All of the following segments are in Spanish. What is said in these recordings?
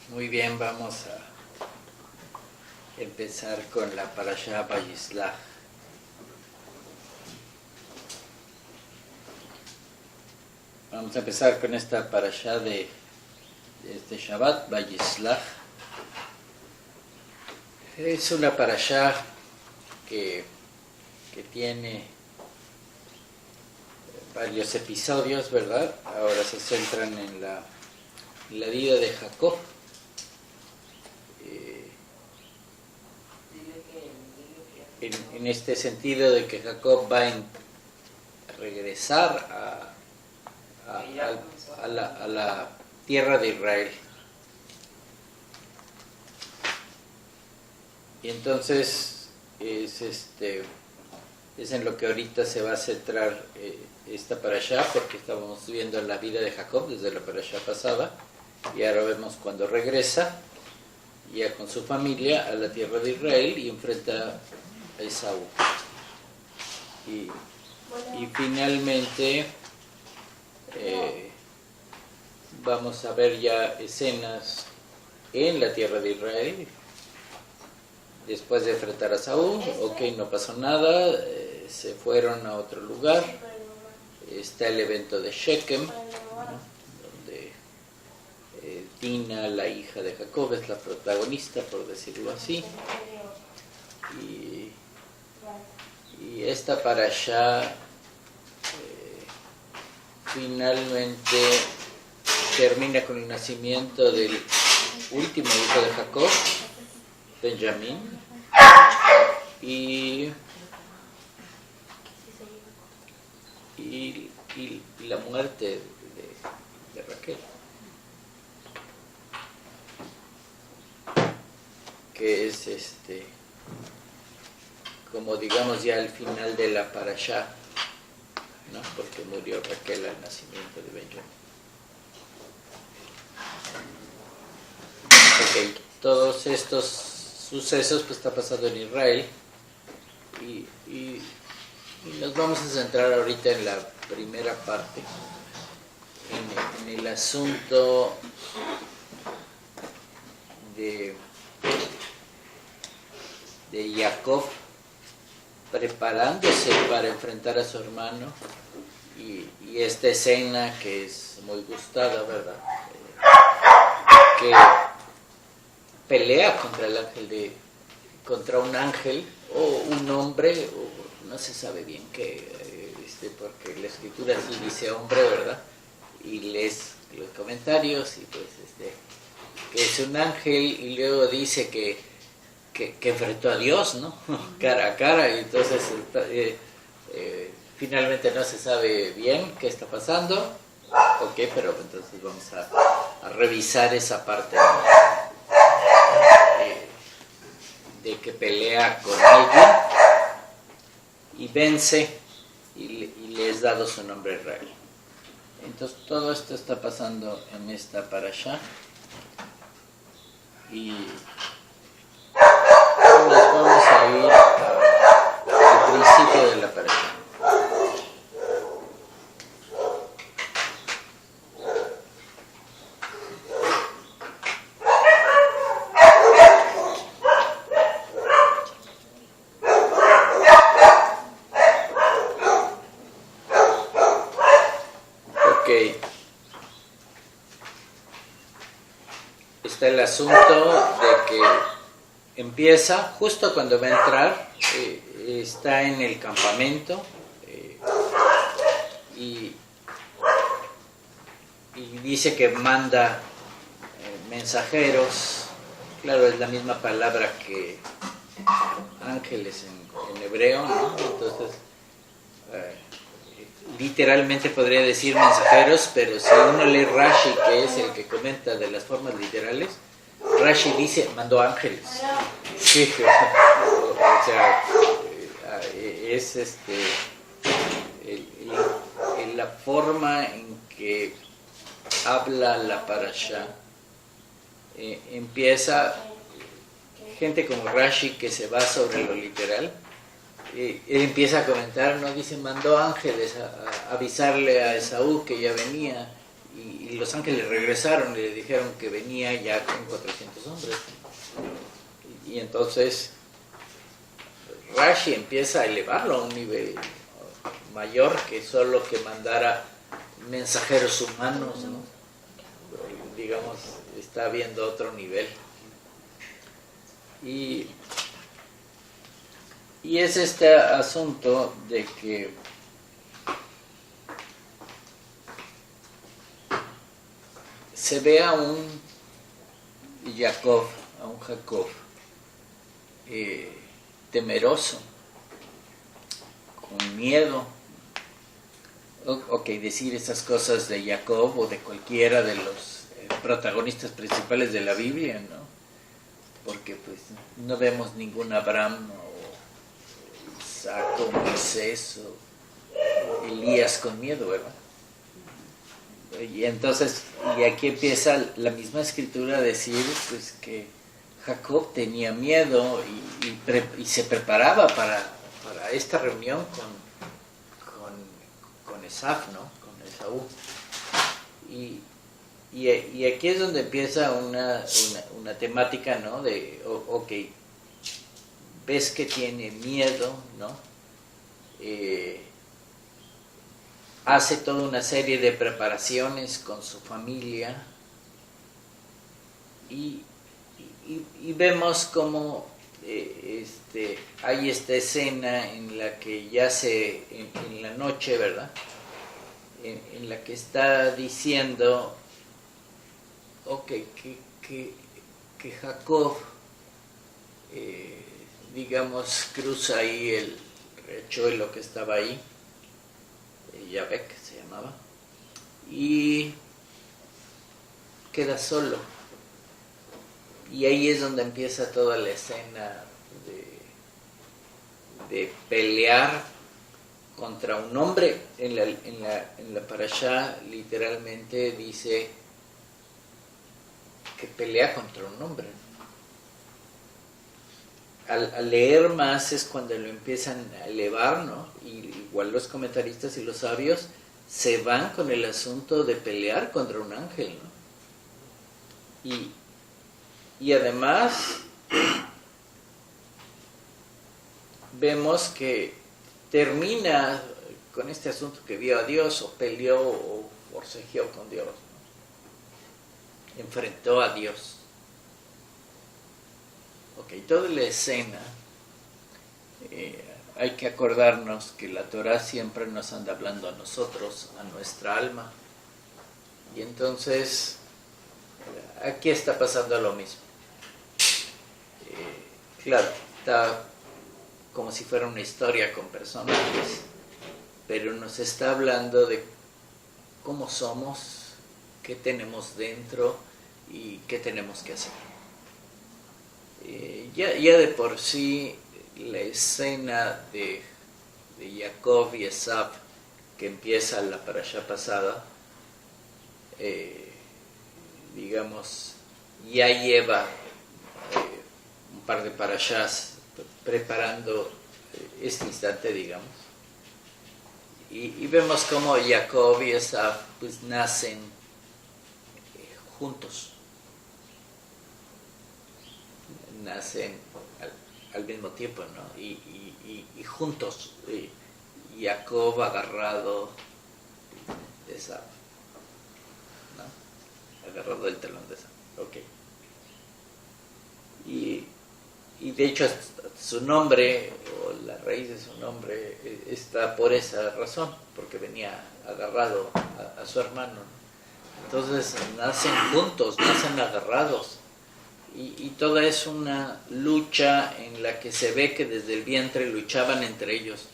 Muy bien, vamos a empezar con la Parashá Vayislach. Vamos a empezar con esta Parashá de este Shabbat, Vayislach. Es una Parashá que tiene varios episodios, ¿verdad? Ahora se centran en la vida de Jacob. En este sentido de que Jacob va a regresar a la tierra de Israel. Y entonces es en lo que ahorita se va a centrar esta parashá, porque estábamos viendo la vida de Jacob desde la parashá pasada, y ahora vemos cuando regresa ya con su familia a la tierra de Israel y enfrenta a Esaú. Y finalmente vamos a ver ya escenas en la tierra de Israel. Después de enfrentar a Saúl, no pasó nada, se fueron a otro lugar. Está el evento de Shechem, ¿no? Donde Dina, la hija de Jacob, es la protagonista, por decirlo así. Y esta parashá finalmente termina con el nacimiento del último hijo de Jacob, Benjamín, y la muerte de Raquel, que es como digamos ya el final de la parashá, ¿no? Porque murió Raquel al nacimiento de Benjamín. Todos estos sucesos pues está pasando en Israel y nos vamos a centrar ahorita en la primera parte, en el asunto de Jacob preparándose para enfrentar a su hermano y esta escena que es muy gustada, ¿verdad? Que pelea contra un ángel o un hombre, o no se sabe bien qué, porque la escritura sí dice hombre, ¿verdad? Y lees los comentarios y pues que es un ángel, y luego dice que enfrentó a Dios, ¿no? Cara a cara, y entonces finalmente no se sabe bien qué está pasando. Pero entonces vamos a revisar esa parte, ¿no? De que pelea con alguien y vence y le es dado su nombre a Israel. Entonces todo esto está pasando en esta parashá y nos vamos a ir al principio de la parashá. Está el asunto de que empieza justo cuando va a entrar, está en el campamento y dice que manda mensajeros. Claro, es la misma palabra que ángeles en hebreo, ¿no? Entonces literalmente podría decir mensajeros, pero si uno lee Rashi, que es el que comenta de las formas literales, Rashi dice mandó ángeles. Sí, o sea, es la forma en que habla la parashá. Empieza gente como Rashi, que se va sobre lo literal. Él empieza a comentar, ¿no? Dice, mandó ángeles a avisarle a Esaú que ya venía, y los ángeles regresaron y le dijeron que venía ya con 400 hombres. Y entonces Rashi empieza a elevarlo a un nivel mayor que solo que mandara mensajeros humanos, ¿no? Digamos, está viendo otro nivel. Y es este asunto de que se ve a un Jacob temeroso, con miedo. Ok, decir esas cosas de Jacob o de cualquiera de los protagonistas principales de la Biblia, ¿no? Porque pues no vemos ningún Abraham o Isaac o Moisés o Elías con miedo, ¿verdad? Y entonces, y aquí empieza la misma escritura a decir pues que Jacob tenía miedo y se preparaba para esta reunión con Esaf, ¿no? Con Esaú. Y aquí es donde empieza una temática, ¿no? De, ok, ves que tiene miedo, ¿no? Hace toda una serie de preparaciones con su familia y vemos como hay esta escena en la que ya en la noche, ¿verdad? En la que está diciendo, ok, que Jacob, digamos, cruza ahí el riachuelo que estaba ahí, Yabek se llamaba, y queda solo. Y ahí es donde empieza toda la escena de pelear contra un hombre. En la parashá literalmente dice que pelea contra un hombre. Al leer más es cuando lo empiezan a elevar, ¿no? Y igual los comentaristas y los sabios se van con el asunto de pelear contra un ángel, ¿no? Y además vemos que termina con este asunto que vio a Dios o peleó o forcejeó con Dios, ¿no? Enfrentó a Dios. Ok, toda la escena, hay que acordarnos que la Torah siempre nos anda hablando a nosotros, a nuestra alma. Y entonces, aquí está pasando lo mismo. Claro, está como si fuera una historia con personajes, pero nos está hablando de cómo somos, qué tenemos dentro y qué tenemos que hacer. Ya de por sí la escena de Jacob y Esaf que empieza la parashá pasada, digamos, ya lleva un par de parashás preparando este instante, digamos, y vemos cómo Jacob y Esaf pues nacen juntos. Nacen al mismo tiempo, ¿no? Y juntos, Jacob agarrado de Esaf, ¿no? Agarrado del talón de Esaf, ok. Y de hecho su nombre, o la raíz de su nombre, está por esa razón, porque venía agarrado a su hermano, ¿no? Entonces nacen juntos, nacen agarrados. Y toda es una lucha en la que se ve que desde el vientre luchaban entre ellos.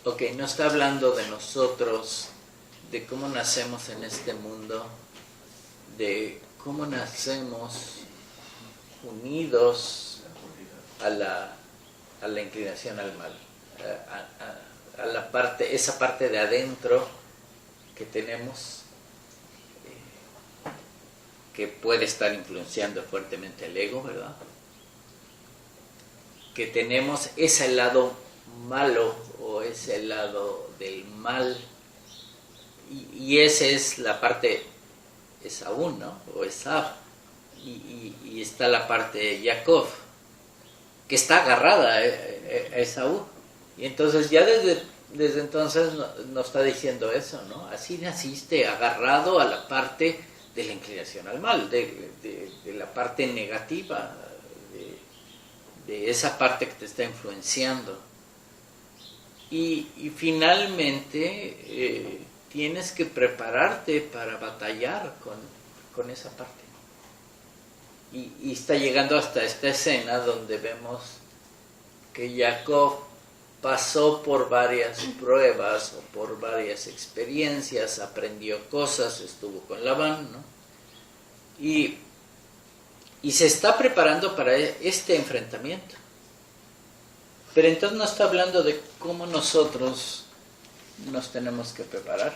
Ok, no está hablando de nosotros, de cómo nacemos en este mundo, de cómo nacemos unidos a la inclinación al mal, a la parte, esa parte de adentro que tenemos, que puede estar influenciando fuertemente el ego, ¿verdad? Que tenemos ese lado malo o ese lado del mal y esa es la parte Esaú, ¿no? O Esav. Y está la parte de Jacob, que está agarrada a Esaú. Y entonces ya desde entonces nos está diciendo eso, ¿no? Así naciste agarrado a la parte de la inclinación al mal, de la parte negativa, de esa parte que te está influenciando. Y finalmente tienes que prepararte para batallar con esa parte. Y está llegando hasta esta escena donde vemos que Jacob pasó por varias pruebas o por varias experiencias, aprendió cosas, estuvo con Labán, ¿no? Y se está preparando para este enfrentamiento. Pero entonces no está hablando de cómo nosotros nos tenemos que preparar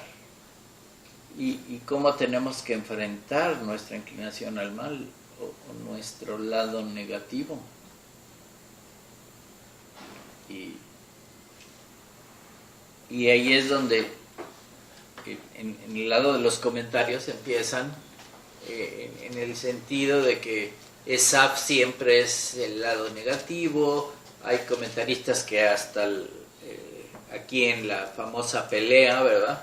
y cómo tenemos que enfrentar nuestra inclinación al mal o nuestro lado negativo. Y ahí es donde en el lado de los comentarios empiezan en el sentido de que Esav siempre es el lado negativo. Hay comentaristas que hasta aquí en la famosa pelea, ¿verdad?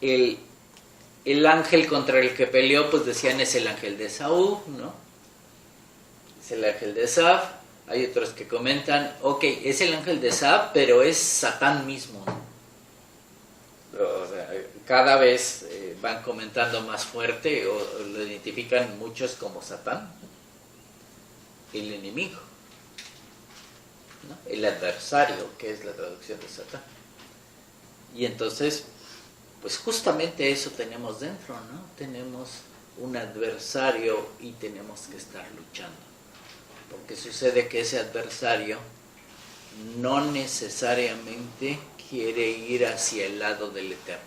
El ángel contra el que peleó, pues decían es el ángel de Esaú, ¿no? Es el ángel de Esav. Hay otros que comentan, ok, es el ángel de Esav, pero es Satán mismo, ¿no? O sea, cada vez van comentando más fuerte o lo identifican muchos como Satán, el enemigo, ¿no? El adversario, que es la traducción de Satán. Y entonces, pues justamente eso tenemos dentro, ¿no? Tenemos un adversario y tenemos que estar luchando. Porque sucede que ese adversario no necesariamente quiere ir hacia el lado del Eterno,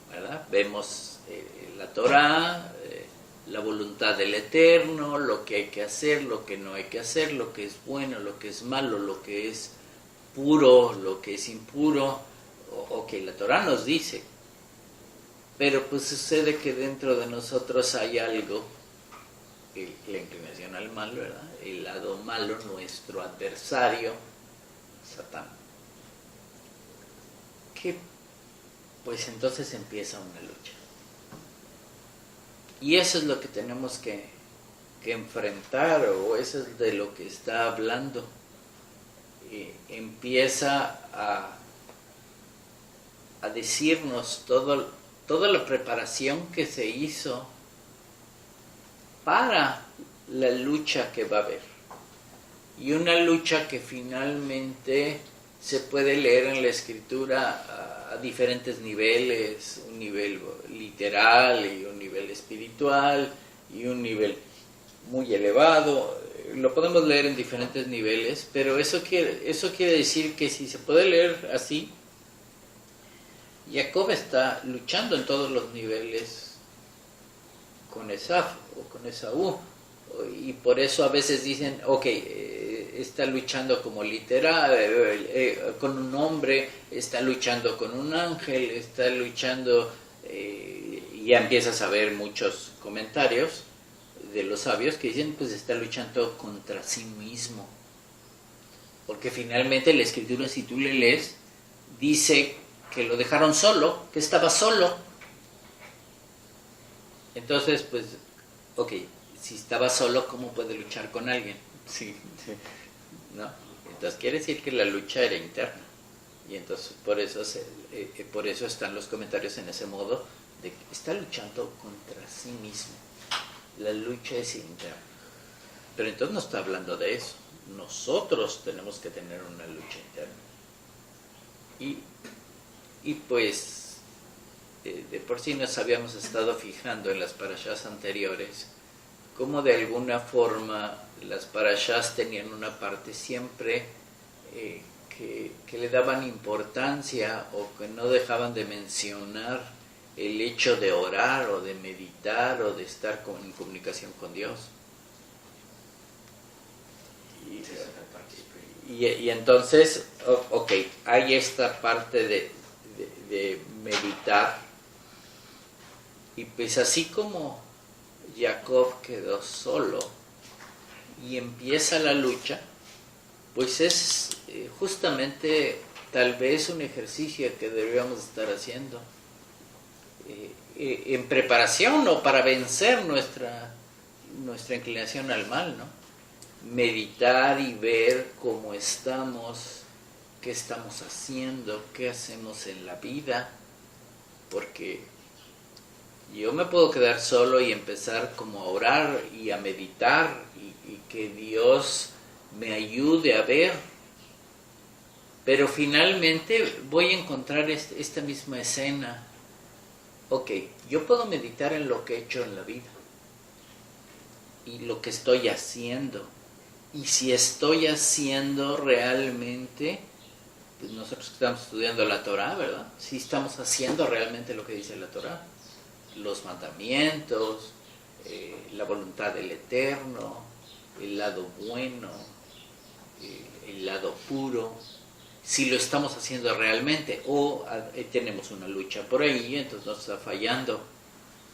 ¿verdad? Vemos la Torá, la voluntad del Eterno, lo que hay que hacer, lo que no hay que hacer, lo que es bueno, lo que es malo, lo que es puro, lo que es impuro. Ok, la Torá nos dice, pero pues sucede que dentro de nosotros hay algo, la inclinación al mal, ¿verdad? El lado malo, nuestro adversario, Satán. Que pues entonces empieza una lucha. Y eso es lo que tenemos que enfrentar, o eso es de lo que está hablando. Empieza a decirnos toda la preparación que se hizo para la lucha que va a haber. Y una lucha que finalmente se puede leer en la escritura a diferentes niveles, un nivel literal y un nivel espiritual y un nivel muy elevado. Lo podemos leer en diferentes niveles, pero eso quiere decir que si se puede leer así, Jacob está luchando en todos los niveles con Esaú o con Esaú, y por eso a veces dicen, ok, está luchando como literal, con un hombre, está luchando con un ángel, está luchando, y ya empiezas a ver muchos comentarios de los sabios que dicen, pues está luchando contra sí mismo, porque finalmente la escritura, si tú le lees, dice que lo dejaron solo, que estaba solo. Entonces, pues, ok, si estaba solo, ¿cómo puede luchar con alguien? Sí, ¿no? Entonces quiere decir que la lucha era interna. Y entonces por eso están los comentarios en ese modo de que está luchando contra sí mismo. La lucha es interna. Pero entonces no está hablando de eso. Nosotros tenemos que tener una lucha interna. Y pues de por sí nos habíamos estado fijando en las parashas anteriores, cómo de alguna forma las parashas tenían una parte siempre que le daban importancia o que no dejaban de mencionar el hecho de orar o de meditar o de estar en comunicación con Dios. Y entonces, ok, hay esta parte de de meditar. Y pues así como Jacob quedó solo y empieza la lucha, pues es justamente tal vez un ejercicio que deberíamos estar haciendo en preparación o para vencer nuestra inclinación al mal, ¿no? Meditar y ver cómo estamos, qué estamos haciendo, qué hacemos en la vida, porque yo me puedo quedar solo y empezar como a orar y a meditar y que Dios me ayude a ver, pero finalmente voy a encontrar esta misma escena. Ok, yo puedo meditar en lo que he hecho en la vida y lo que estoy haciendo, y si estoy haciendo realmente, pues nosotros estamos estudiando la Torah, ¿verdad? Si estamos haciendo realmente lo que dice la Torah, los mandamientos, la voluntad del Eterno, el lado bueno, el lado puro, si lo estamos haciendo realmente, o tenemos una lucha por ahí, entonces nos está fallando.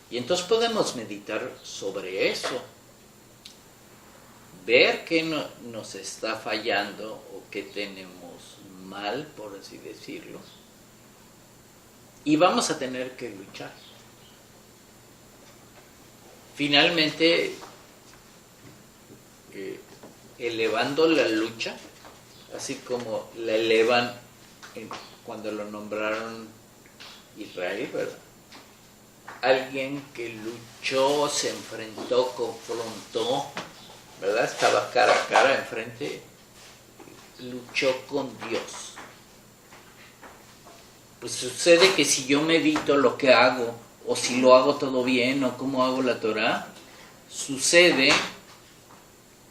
Y entonces podemos meditar sobre eso, ver qué nos está fallando o qué tenemos mal, por así decirlo, y vamos a tener que luchar. Finalmente, elevando la lucha, así como la elevan cuando lo nombraron Israel, ¿verdad? Alguien que luchó, se enfrentó, confrontó, ¿verdad? Estaba cara a cara enfrente, luchó con Dios. Pues sucede que si yo medito lo que hago, o si lo hago todo bien, o cómo hago la Torah, sucede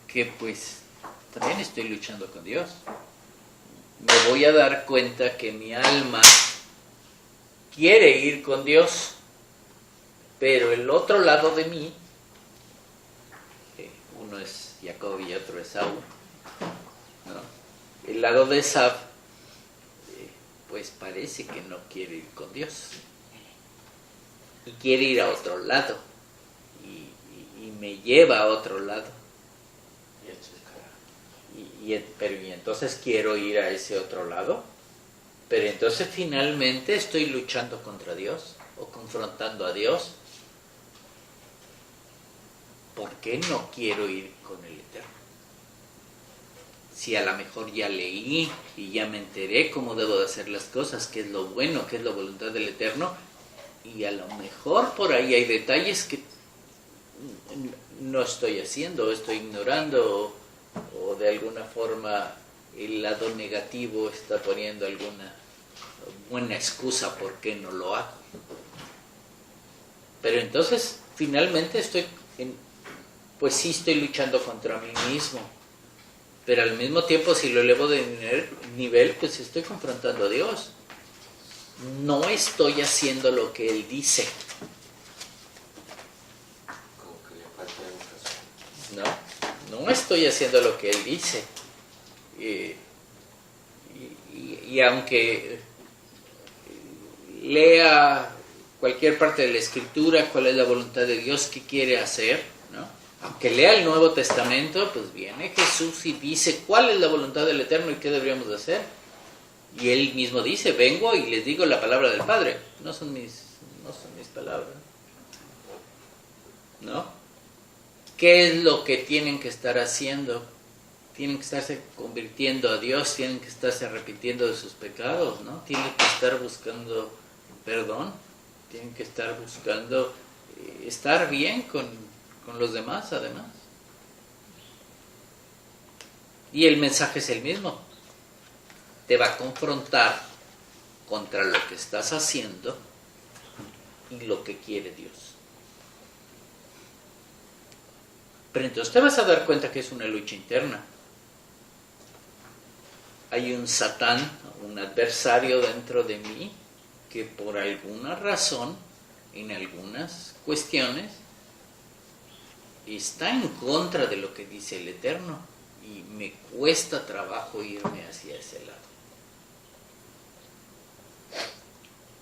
que pues también estoy luchando con Dios. Me voy a dar cuenta que mi alma quiere ir con Dios, pero el otro lado de mí, uno es Jacob y otro es Esaú, ¿no? El lado de Esaú, pues parece que no quiere ir con Dios y quiere ir a otro lado y me lleva a otro lado. Pero entonces quiero ir a ese otro lado, pero entonces finalmente estoy luchando contra Dios o confrontando a Dios. ¿Por qué no quiero ir con el Eterno? Si a lo mejor ya leí y ya me enteré cómo debo de hacer las cosas, qué es lo bueno, qué es la voluntad del Eterno, y a lo mejor por ahí hay detalles que no estoy haciendo, estoy ignorando, o de alguna forma el lado negativo está poniendo alguna buena excusa por qué no lo hago. Pero entonces finalmente pues sí estoy luchando contra mí mismo, pero al mismo tiempo si lo elevo de nivel, pues estoy confrontando a Dios. No estoy haciendo lo que Él dice. No estoy haciendo lo que Él dice. Y aunque lea cualquier parte de la Escritura, cuál es la voluntad de Dios, qué quiere hacer, ¿no? Aunque lea el Nuevo Testamento, pues viene Jesús y dice cuál es la voluntad del Eterno y qué deberíamos de hacer. Y Él mismo dice, vengo y les digo la palabra del Padre. No son mis palabras, ¿no? ¿Qué es lo que tienen que estar haciendo? Tienen que estarse convirtiendo a Dios, tienen que estarse arrepintiendo de sus pecados, ¿no? Tienen que estar buscando perdón, tienen que estar buscando estar bien con los demás, además. Y el mensaje es el mismo. Te va a confrontar contra lo que estás haciendo y lo que quiere Dios. Pero entonces te vas a dar cuenta que es una lucha interna. Hay un Satán, un adversario dentro de mí, que por alguna razón, en algunas cuestiones, está en contra de lo que dice el Eterno, y me cuesta trabajo irme hacia ese lado.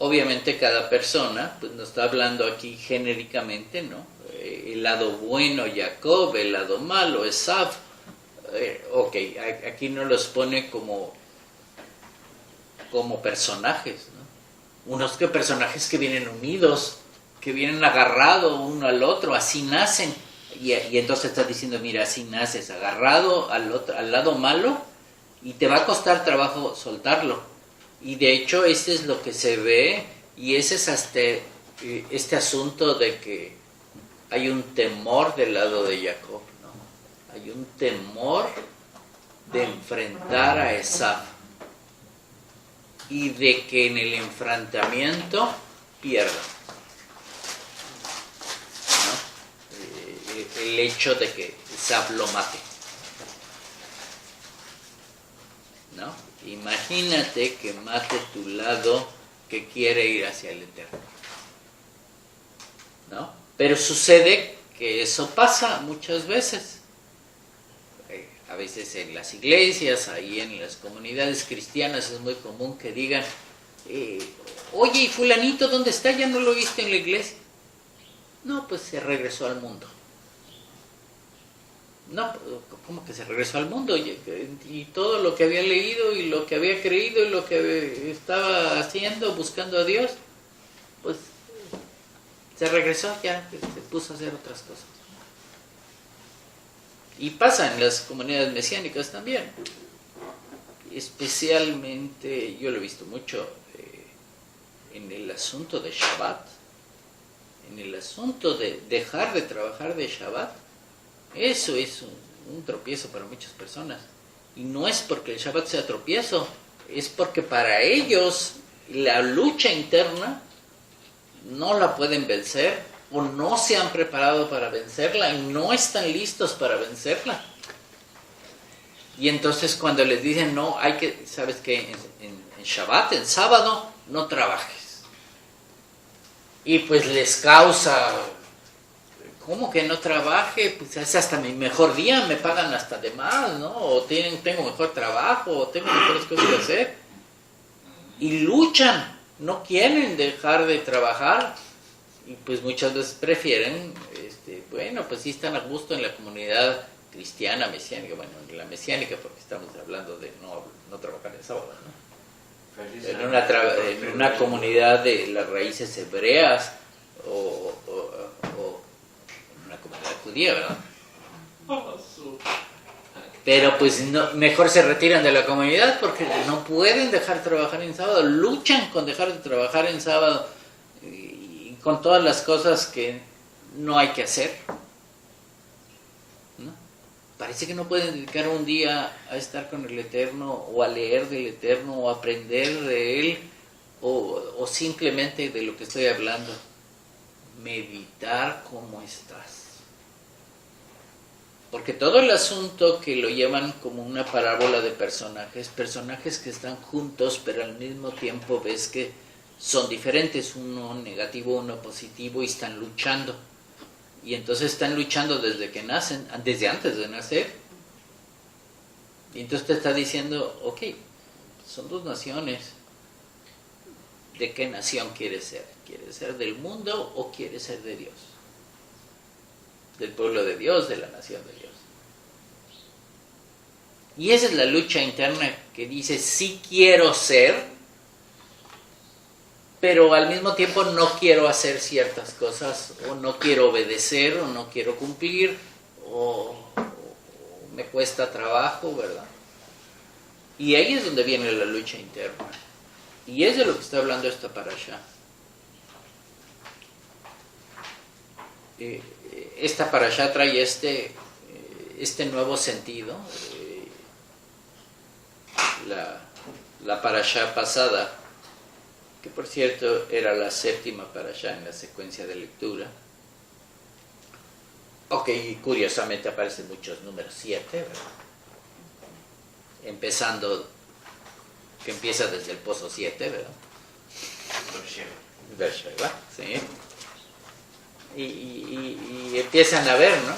obviamente cada persona, pues nos está hablando aquí genéricamente, ¿no? El lado bueno, Jacob, el lado malo, Esav. Ok, aquí no los pone como personajes, ¿no? Unos personajes que vienen unidos, que vienen agarrados uno al otro, así nacen. Y entonces está diciendo, mira, así naces, agarrado al lado malo, y te va a costar trabajo soltarlo. Y de hecho, este es lo que se ve, y ese es hasta este asunto de que hay un temor del lado de Jacob, ¿no? Hay un temor de enfrentar a Esav, y de que en el enfrentamiento pierda, ¿no? El hecho de que Esav lo mate, ¿no? Imagínate que mate tu lado que quiere ir hacia el Eterno, ¿no? Pero sucede que eso pasa muchas veces. A veces en las iglesias, ahí en las comunidades cristianas es muy común que digan, oye, ¿y fulanito dónde está? ¿Ya no lo viste en la iglesia? No, pues se regresó al mundo. No, ¿cómo que se regresó al mundo? Y todo lo que había leído y lo que había creído y lo que estaba haciendo, buscando a Dios, pues se regresó, ya se puso a hacer otras cosas. Y pasa en las comunidades mesiánicas también. Especialmente, yo lo he visto mucho en el asunto de Shabbat, en el asunto de dejar de trabajar de Shabbat. Eso es un tropiezo para muchas personas. Y no es porque el Shabbat sea tropiezo, es porque para ellos la lucha interna no la pueden vencer, o no se han preparado para vencerla y no están listos para vencerla. Y entonces cuando les dicen, no, hay que, ¿sabes qué? En Shabbat, en sábado, no trabajes. Y pues les causa, ¿cómo que no trabaje? Pues es hasta mi mejor día, me pagan hasta de más, ¿no? O tengo mejor trabajo, o tengo mejores cosas que hacer. Y luchan, no quieren dejar de trabajar. Y pues muchas veces prefieren, bueno, pues sí están a gusto en la comunidad cristiana, mesiánica, bueno, en la mesiánica porque estamos hablando de no trabajar en sábado, ¿no? En una comunidad de las raíces hebreas o en una comunidad judía, ¿verdad? Pero pues no, mejor se retiran de la comunidad porque no pueden dejar de trabajar en sábado, luchan con dejar de trabajar en sábado, con todas las cosas que no hay que hacer, ¿no? Parece que no pueden dedicar un día a estar con el Eterno, o a leer del Eterno, o a aprender de Él, o simplemente de lo que estoy hablando, meditar cómo estás. Porque todo el asunto que lo llevan como una parábola de personajes que están juntos, pero al mismo tiempo ves que son diferentes, uno negativo, uno positivo, y están luchando. Y entonces están luchando desde que nacen, desde antes de nacer. Y entonces te está diciendo, ok, son dos naciones. ¿De qué nación quieres ser? ¿Quieres ser del mundo o quieres ser de Dios? Del pueblo de Dios, de la nación de Dios. Y esa es la lucha interna que dice, sí quiero ser, pero al mismo tiempo no quiero hacer ciertas cosas, o no quiero obedecer, o no quiero cumplir, o me cuesta trabajo, ¿verdad? Y ahí es donde viene la lucha interna. Y es de lo que está hablando esta parashá. Esta parashá trae este nuevo sentido. La parashá pasada, que por cierto era la séptima parashá en la secuencia de lectura. Ok, y curiosamente aparecen muchos números 7, ¿verdad? Empezando, que empieza desde el pozo 7, ¿verdad? Beersheba, sí. Y empiezan a ver, ¿no?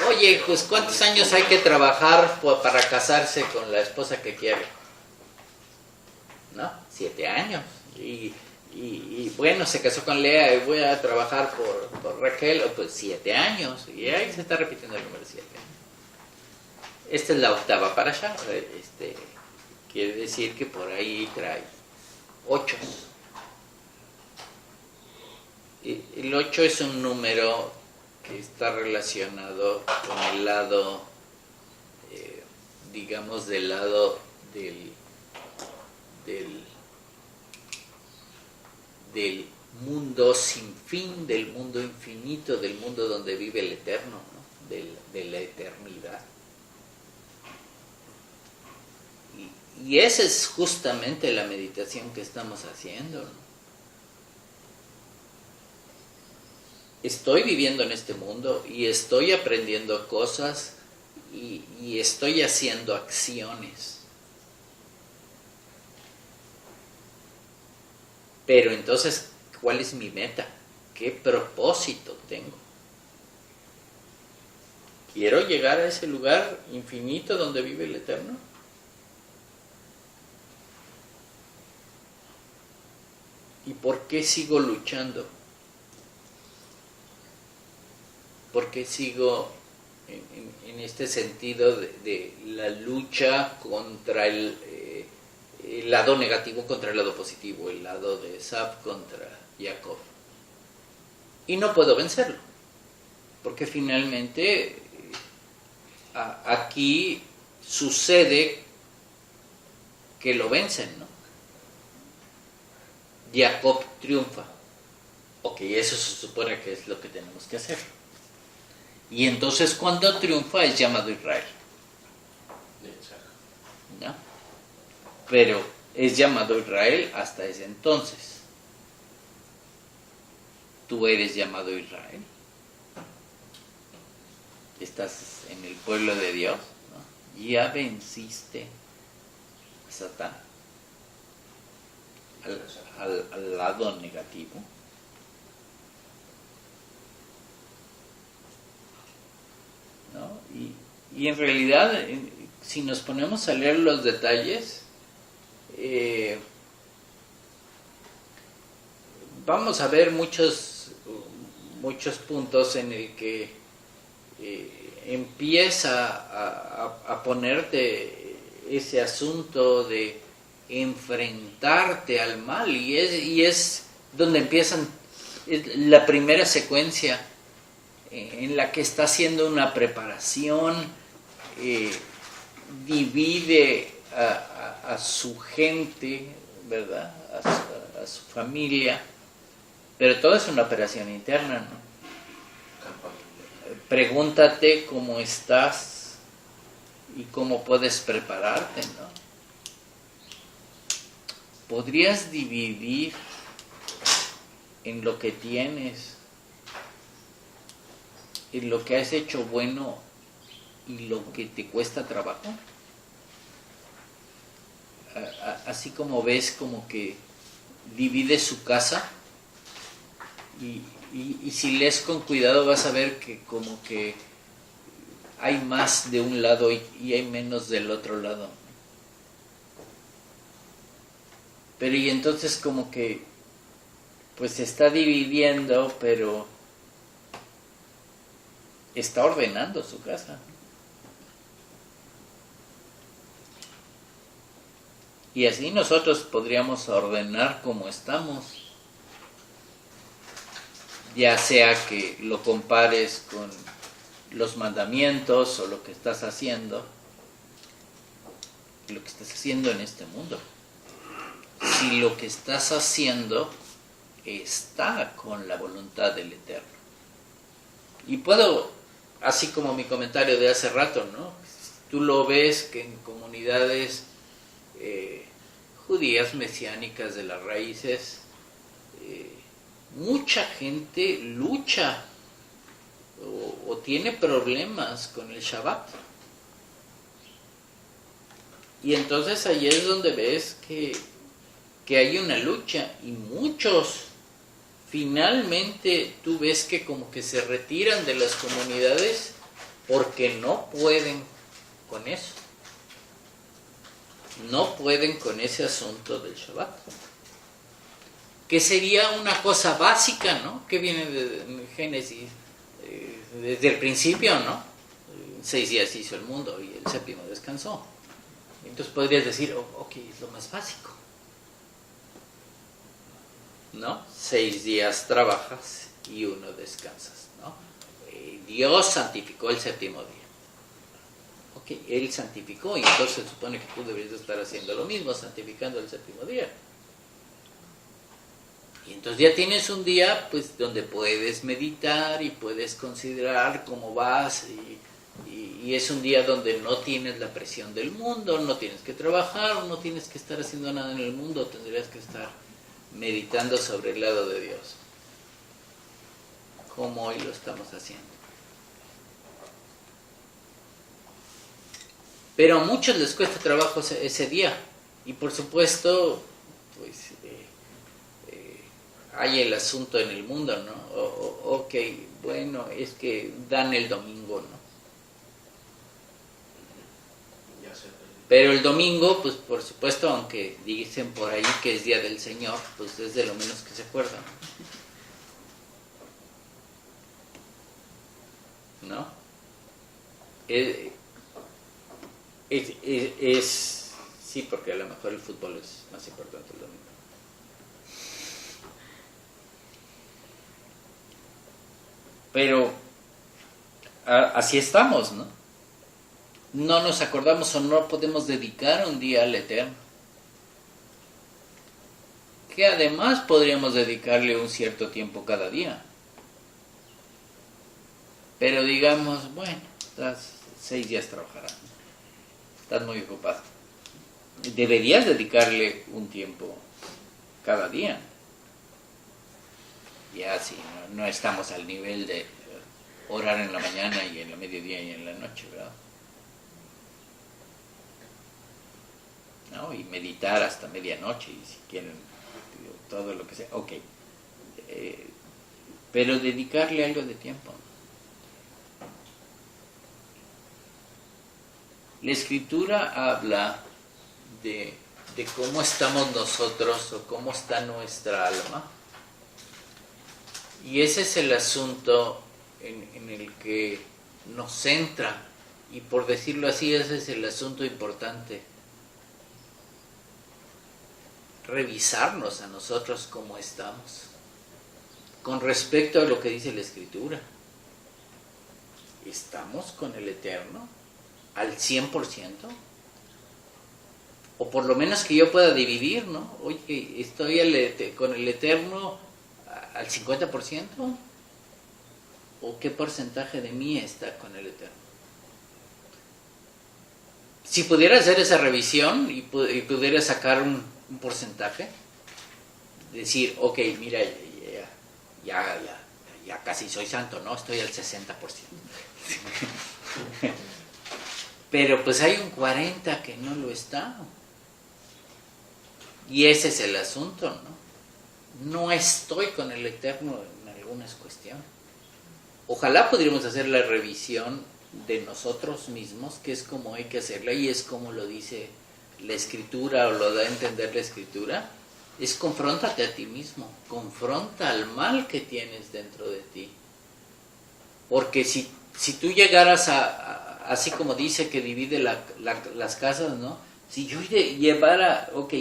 Oye, pues ¿cuántos años hay que trabajar para casarse con la esposa que quiere? ¿No? 7 años. Y bueno, se casó con Lea y voy a trabajar por Raquel, pues 7 años, y ahí se está repitiendo el número 7. Esta es la octava para allá, quiere decir que por ahí trae 8. El 8 es un número que está relacionado con el lado, digamos, del lado del mundo sin fin, del mundo infinito, del mundo donde vive el eterno, ¿no? de la eternidad. Y esa es justamente la meditación que estamos haciendo, ¿no? Estoy viviendo en este mundo y estoy aprendiendo cosas y estoy haciendo acciones. Pero entonces, ¿cuál es mi meta? ¿Qué propósito tengo? ¿Quiero llegar a ese lugar infinito donde vive el Eterno? ¿Y por qué sigo luchando? ¿Por qué sigo en este sentido de la lucha contra el lado negativo contra el lado positivo, el lado de Esav contra Jacob? Y no puedo vencerlo, porque finalmente aquí sucede que lo vencen, ¿no? Jacob triunfa. Ok, eso se supone que es lo que tenemos que hacer. Y entonces cuando triunfa es llamado Israel, ¿no? Pero es llamado Israel hasta ese entonces. Tú eres llamado Israel. Estás en el pueblo de Dios, ¿no? Ya venciste a Satán, al lado negativo. ¿No? Y en realidad, si nos ponemos a leer los detalles, vamos a ver muchos puntos en el que empieza a ponerte ese asunto de enfrentarte al mal, y es donde empiezan la primera secuencia en la que está haciendo una preparación, divide a su gente, ¿verdad? A su familia, pero todo es una operación interna, ¿no? Pregúntate cómo estás y cómo puedes prepararte, ¿no? ¿Podrías dividir en lo que tienes, en lo que has hecho bueno y lo que te cuesta trabajo? Así como ves como que divide su casa y si lees con cuidado vas a ver que como que hay más de un lado y hay menos del otro lado. Pero y entonces como que pues se está dividiendo, pero está ordenando su casa. Y así nosotros podríamos ordenar como estamos, ya sea que lo compares con los mandamientos o lo que estás haciendo en este mundo. Si lo que estás haciendo está con la voluntad del Eterno. Y puedo, así como mi comentario de hace rato, ¿no? Tú lo ves que en comunidades judías mesiánicas de las raíces, mucha gente lucha o tiene problemas con el Shabbat. Y entonces ahí es donde ves que hay una lucha, y muchos finalmente tú ves que como que se retiran de las comunidades porque no pueden con eso. No pueden con ese asunto del Shabbat. que sería una cosa básica, ¿no? Que viene de Génesis, desde el principio, ¿no? 6 días hizo el mundo y el séptimo descansó. Entonces podrías decir, ok, es lo más básico, ¿no? 6 días trabajas y 1 descansas, ¿no? Dios santificó el séptimo día. Ok, Él santificó y entonces se supone que tú deberías estar haciendo lo mismo, santificando el séptimo día. Y entonces ya tienes un día pues donde puedes meditar y puedes considerar cómo vas y es un día donde no tienes la presión del mundo, no tienes que trabajar, no tienes que estar haciendo nada en el mundo, tendrías que estar meditando sobre el lado de Dios, como hoy lo estamos haciendo. Pero a muchos les cuesta trabajo ese día y por supuesto pues hay el asunto en el mundo, ¿no? Ok, bueno, es que dan el domingo, ¿no? Pero el domingo, pues por supuesto, aunque dicen por ahí que es Día del Señor, pues es de lo menos que se acuerdan, ¿no? Sí, porque a lo mejor el fútbol es más importante el domingo. Pero así estamos, ¿no? No nos acordamos o no podemos dedicar un día al Eterno. Que además podríamos dedicarle un cierto tiempo cada día. Pero digamos, bueno, estás 6 días trabajando. Estás muy ocupado. Deberías dedicarle un tiempo cada día. Ya sí, no estamos al nivel de orar en la mañana y en la mediodía y en la noche, ¿verdad? ¿No? Y meditar hasta medianoche, y si quieren, todo lo que sea, ok. Pero dedicarle algo de tiempo. La Escritura habla de cómo estamos nosotros o cómo está nuestra alma. Y ese es el asunto en el que nos centra, y por decirlo así, ese es el asunto importante. Revisarnos a nosotros cómo estamos, con respecto a lo que dice la Escritura. ¿Estamos con el Eterno al 100%? O por lo menos que yo pueda dividir, ¿no? Oye, ¿estoy con el Eterno al 50%? ¿O qué porcentaje de mí está con el Eterno? Si pudiera hacer esa revisión y pudiera sacar un porcentaje, decir, ok, mira, ya casi soy santo, ¿no? Estoy al 60%. Pero pues hay un 40% que no lo está. Y ese es el asunto, ¿no? No estoy con el Eterno en algunas cuestiones. Ojalá pudiéramos hacer la revisión de nosotros mismos, que es como hay que hacerla, y es como lo dice la Escritura, o lo da a entender la Escritura, es confróntate a ti mismo, confronta al mal que tienes dentro de ti. Porque si tú llegaras así como dice que divide las casas, ¿no? Si yo llevara, ok,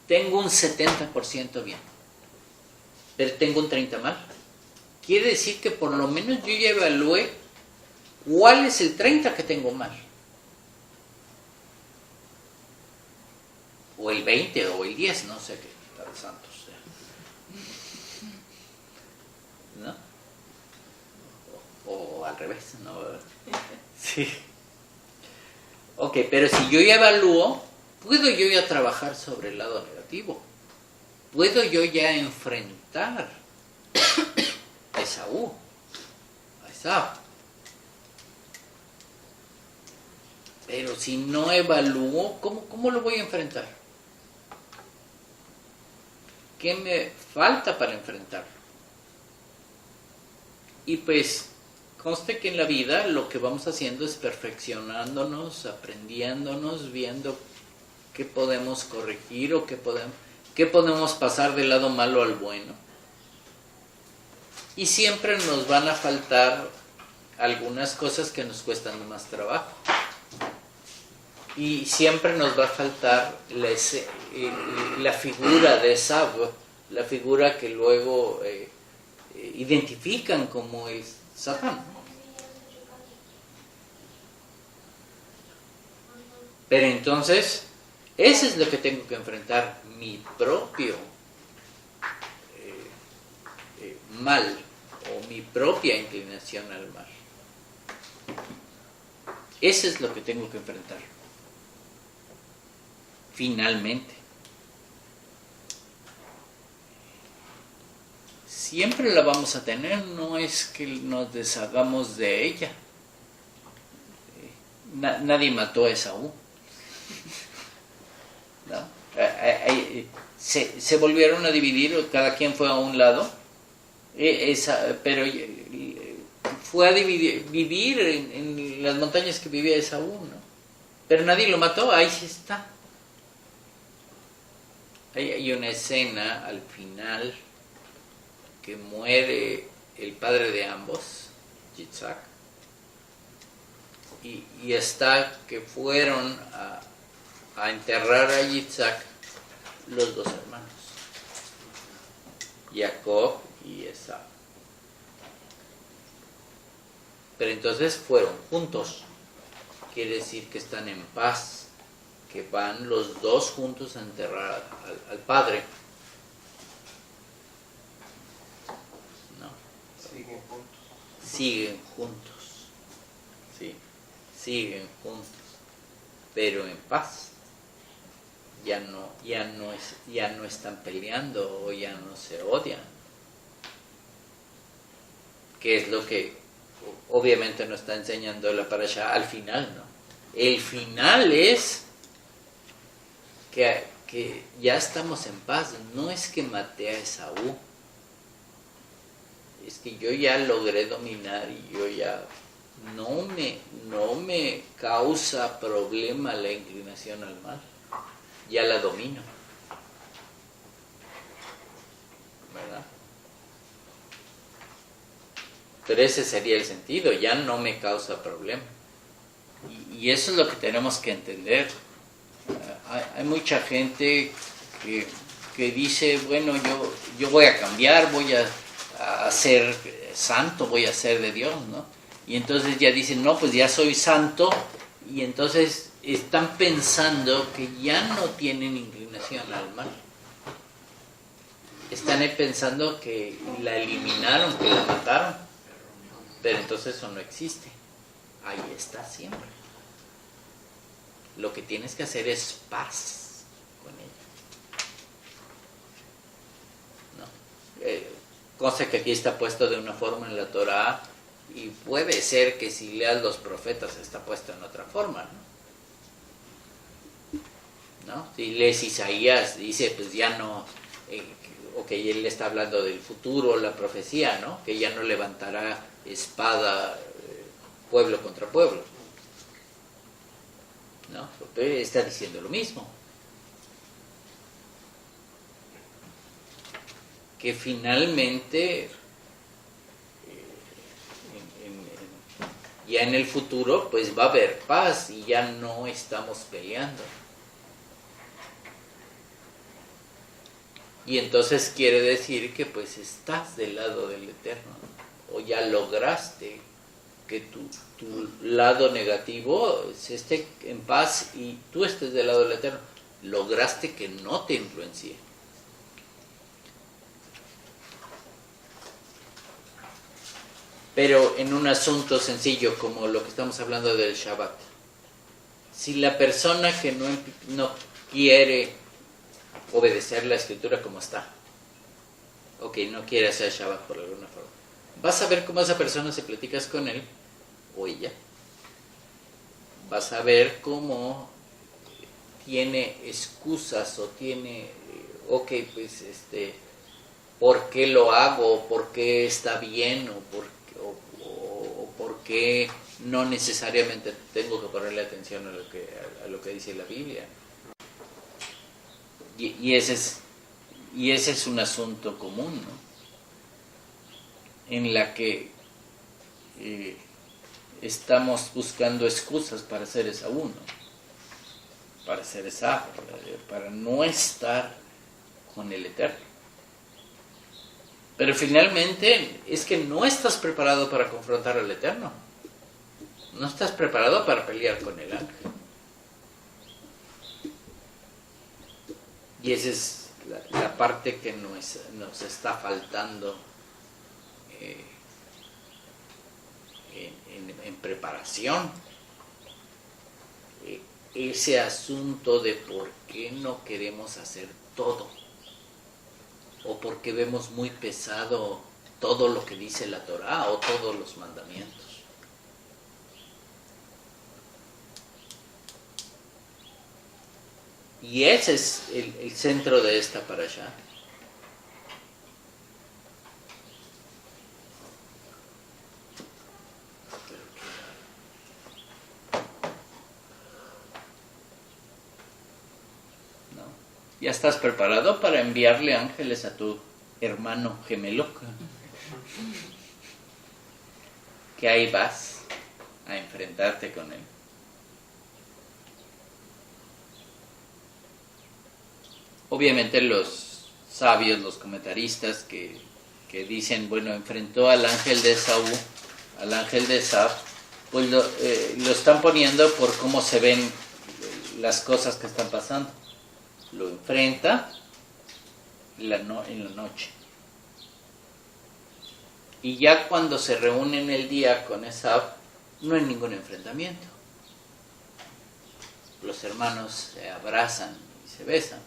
tengo un 70% bien, pero tengo un 30% mal, quiere decir que por lo menos yo ya evalué cuál es el 30% que tengo mal. O el 20% o el 10%, no sé qué tal santos sea. ¿No? O al revés, ¿no? Sí. Ok, pero si yo ya evalúo, puedo yo ya trabajar sobre el lado negativo. Puedo yo ya enfrentar a Esaú, a Esaú. Pero si no evalúo, ¿cómo lo voy a enfrentar? ¿Qué me falta para enfrentarlo? Y pues, conste que en la vida lo que vamos haciendo es perfeccionándonos, aprendiéndonos, viendo qué podemos corregir o qué ¿Qué podemos pasar del lado malo al bueno? Y siempre nos van a faltar algunas cosas que nos cuestan más trabajo. Y siempre nos va a faltar la figura de Esaú, la figura que luego identifican como es Satán. Pero entonces, eso es lo que tengo que enfrentar, mi propio mal o mi propia inclinación al mal. Eso es lo que tengo que enfrentar. Finalmente. Siempre la vamos a tener, no es que nos deshagamos de ella. Nadie mató a Esaú. ¿No? Se volvieron a dividir, cada quien fue a un lado, pero fue a vivir en las montañas que vivía Esaú, ¿no? Pero nadie lo mató, ahí sí está. Hay una escena al final que muere el padre de ambos, Yitzhak, y está que fueron a enterrar a Yitzhak los dos hermanos, Jacob y Esaú. Pero entonces fueron juntos, quiere decir que están en paz, que van los dos juntos a enterrar al padre. No. Siguen juntos. Sí, siguen juntos, pero en paz. Ya no están peleando o ya no se odian. Que es lo que obviamente nos está enseñando la parashá al final, ¿no? El final es que ya estamos en paz. No es que maté a Esaú, es que yo ya logré dominar y yo ya no me causa problema la inclinación al mal, ya la domino, ¿verdad? Pero ese sería el sentido, ya no me causa problema. Y eso es lo que tenemos que entender. Hay mucha gente que dice, bueno, yo voy a cambiar, voy a ser santo, voy a ser de Dios, ¿no? Y entonces ya dicen, no, pues ya soy santo, y entonces están pensando que ya no tienen inclinación al mal. Están pensando que la eliminaron, que la mataron, pero entonces eso no existe. Ahí está siempre. Lo que tienes que hacer es paz con ella, ¿no? Cosa que aquí está puesto de una forma en la Torah, y puede ser que si leas los profetas está puesto en otra forma, ¿no? Si lees Isaías, dice, pues ya no, ok, él está hablando del futuro, la profecía, ¿no? Que ya no levantará espada pueblo contra pueblo, ¿no? Porque está diciendo lo mismo. Que finalmente ya en el futuro pues va a haber paz y ya no estamos peleando. Y entonces quiere decir que pues estás del lado del Eterno, ¿no? O ya lograste que tu lado negativo esté en paz y tú estés del lado del Eterno. Lograste que no te influencie. Pero en un asunto sencillo como lo que estamos hablando del Shabbat, si la persona que no quiere obedecer la escritura como está, no quiere hacer Shabbat por alguna forma, vas a ver cómo esa persona, si platicas con él o ella, vas a ver cómo tiene excusas o tiene, pues ¿por qué lo hago? ¿Por qué está bien? ¿O por qué no necesariamente tengo que ponerle atención a lo que dice la Biblia? Y ese es Y ese es un asunto común, ¿no? En la que estamos buscando excusas para ser Esaú, ¿no? Para ser Esaú, para no estar con el Eterno. Pero finalmente es que no estás preparado para confrontar al Eterno. No estás preparado para pelear con el ángel. Y esa es la parte que nos está faltando en preparación. Ese asunto de por qué no queremos hacer todo. O por qué vemos muy pesado todo lo que dice la Torá o todos los mandamientos. Y ese es el centro de esta parashá. ¿No? ¿Ya estás preparado para enviarle ángeles a tu hermano gemelo? Que ahí vas a enfrentarte con él. Obviamente los sabios, los comentaristas que dicen, bueno, enfrentó al ángel de Esaú, al ángel de Esaf, pues lo están poniendo por cómo se ven las cosas que están pasando. Lo enfrenta en la noche. Y ya cuando se reúnen el día con Esaf, no hay ningún enfrentamiento. Los hermanos se abrazan y se besan,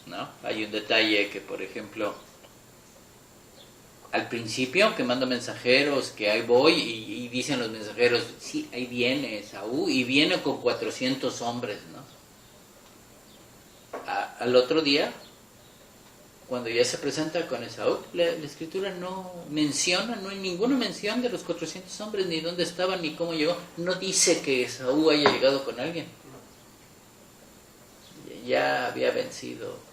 ¿no? Hay un detalle que, por ejemplo, al principio que manda mensajeros, que ahí voy, y dicen los mensajeros, sí, ahí viene Esaú, y viene con 400 hombres, ¿no? Al otro día, cuando ya se presenta con Esaú, la escritura no menciona, no hay ninguna mención de los 400 hombres, ni dónde estaban, ni cómo llegó. No dice que Esaú haya llegado con alguien. Ya había vencido.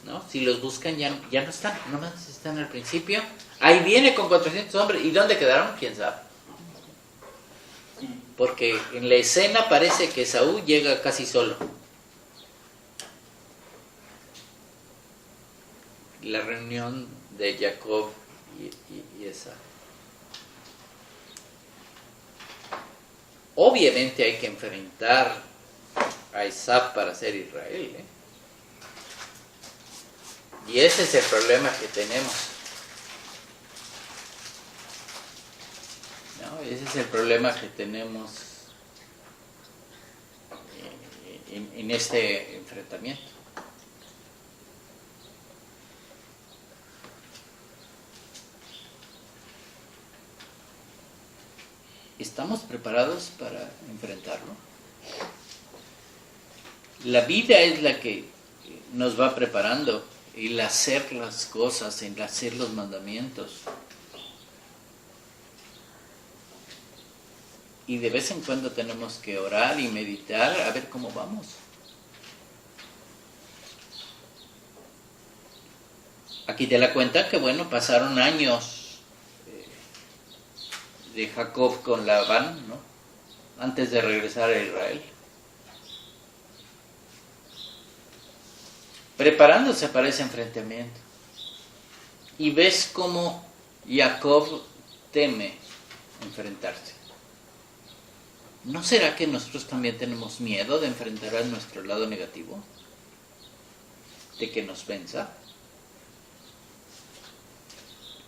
¿No? Si los buscan ya no están, nomás están al principio. Ahí viene con 400 hombres. ¿Y dónde quedaron? ¿Quién sabe? Porque en la escena parece que Esaú llega casi solo. La reunión de Jacob y Esaú. Obviamente hay que enfrentar a Esaú para ser Israel, ¿eh? Y ese es el problema que tenemos, ¿no? Ese es el problema que tenemos en este enfrentamiento. ¿Estamos preparados para enfrentarlo? La vida es la que nos va preparando, el hacer las cosas, el hacer los mandamientos. Y de vez en cuando tenemos que orar y meditar a ver cómo vamos. Aquí te das cuenta que, bueno, pasaron años de Jacob con Labán, ¿no? Antes de regresar a Israel. Preparándose para ese enfrentamiento. Y ves cómo Jacob teme enfrentarse. ¿No será que nosotros también tenemos miedo de enfrentar a nuestro lado negativo? ¿De que nos venza?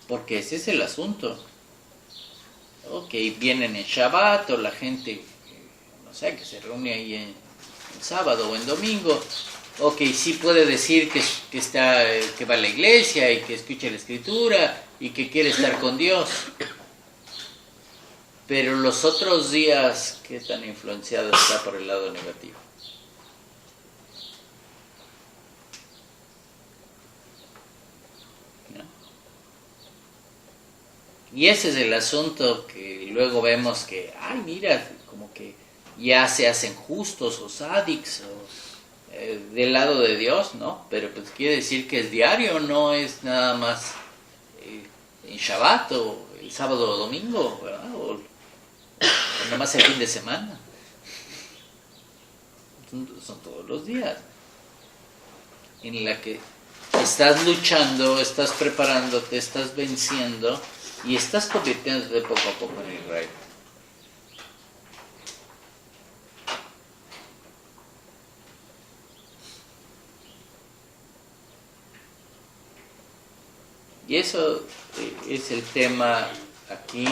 Porque ese es el asunto. Ok, vienen en Shabbat o la gente, no sé, que se reúne ahí en sábado o en domingo. Ok, sí puede decir que va a la iglesia y que escucha la escritura y que quiere estar con Dios. Pero los otros días, ¿qué tan influenciado está por el lado negativo? ¿No? Y ese es el asunto que luego vemos que, ay, mira, como que ya se hacen justos o sádicos del lado de Dios, ¿no? Pero pues quiere decir que es diario, no es nada más en Shabbat o el sábado o domingo, ¿verdad? O nada más el fin de semana. Son todos los días en la que estás luchando, estás preparándote, estás venciendo y estás convirtiéndote poco a poco en Israel. Y eso es el tema aquí,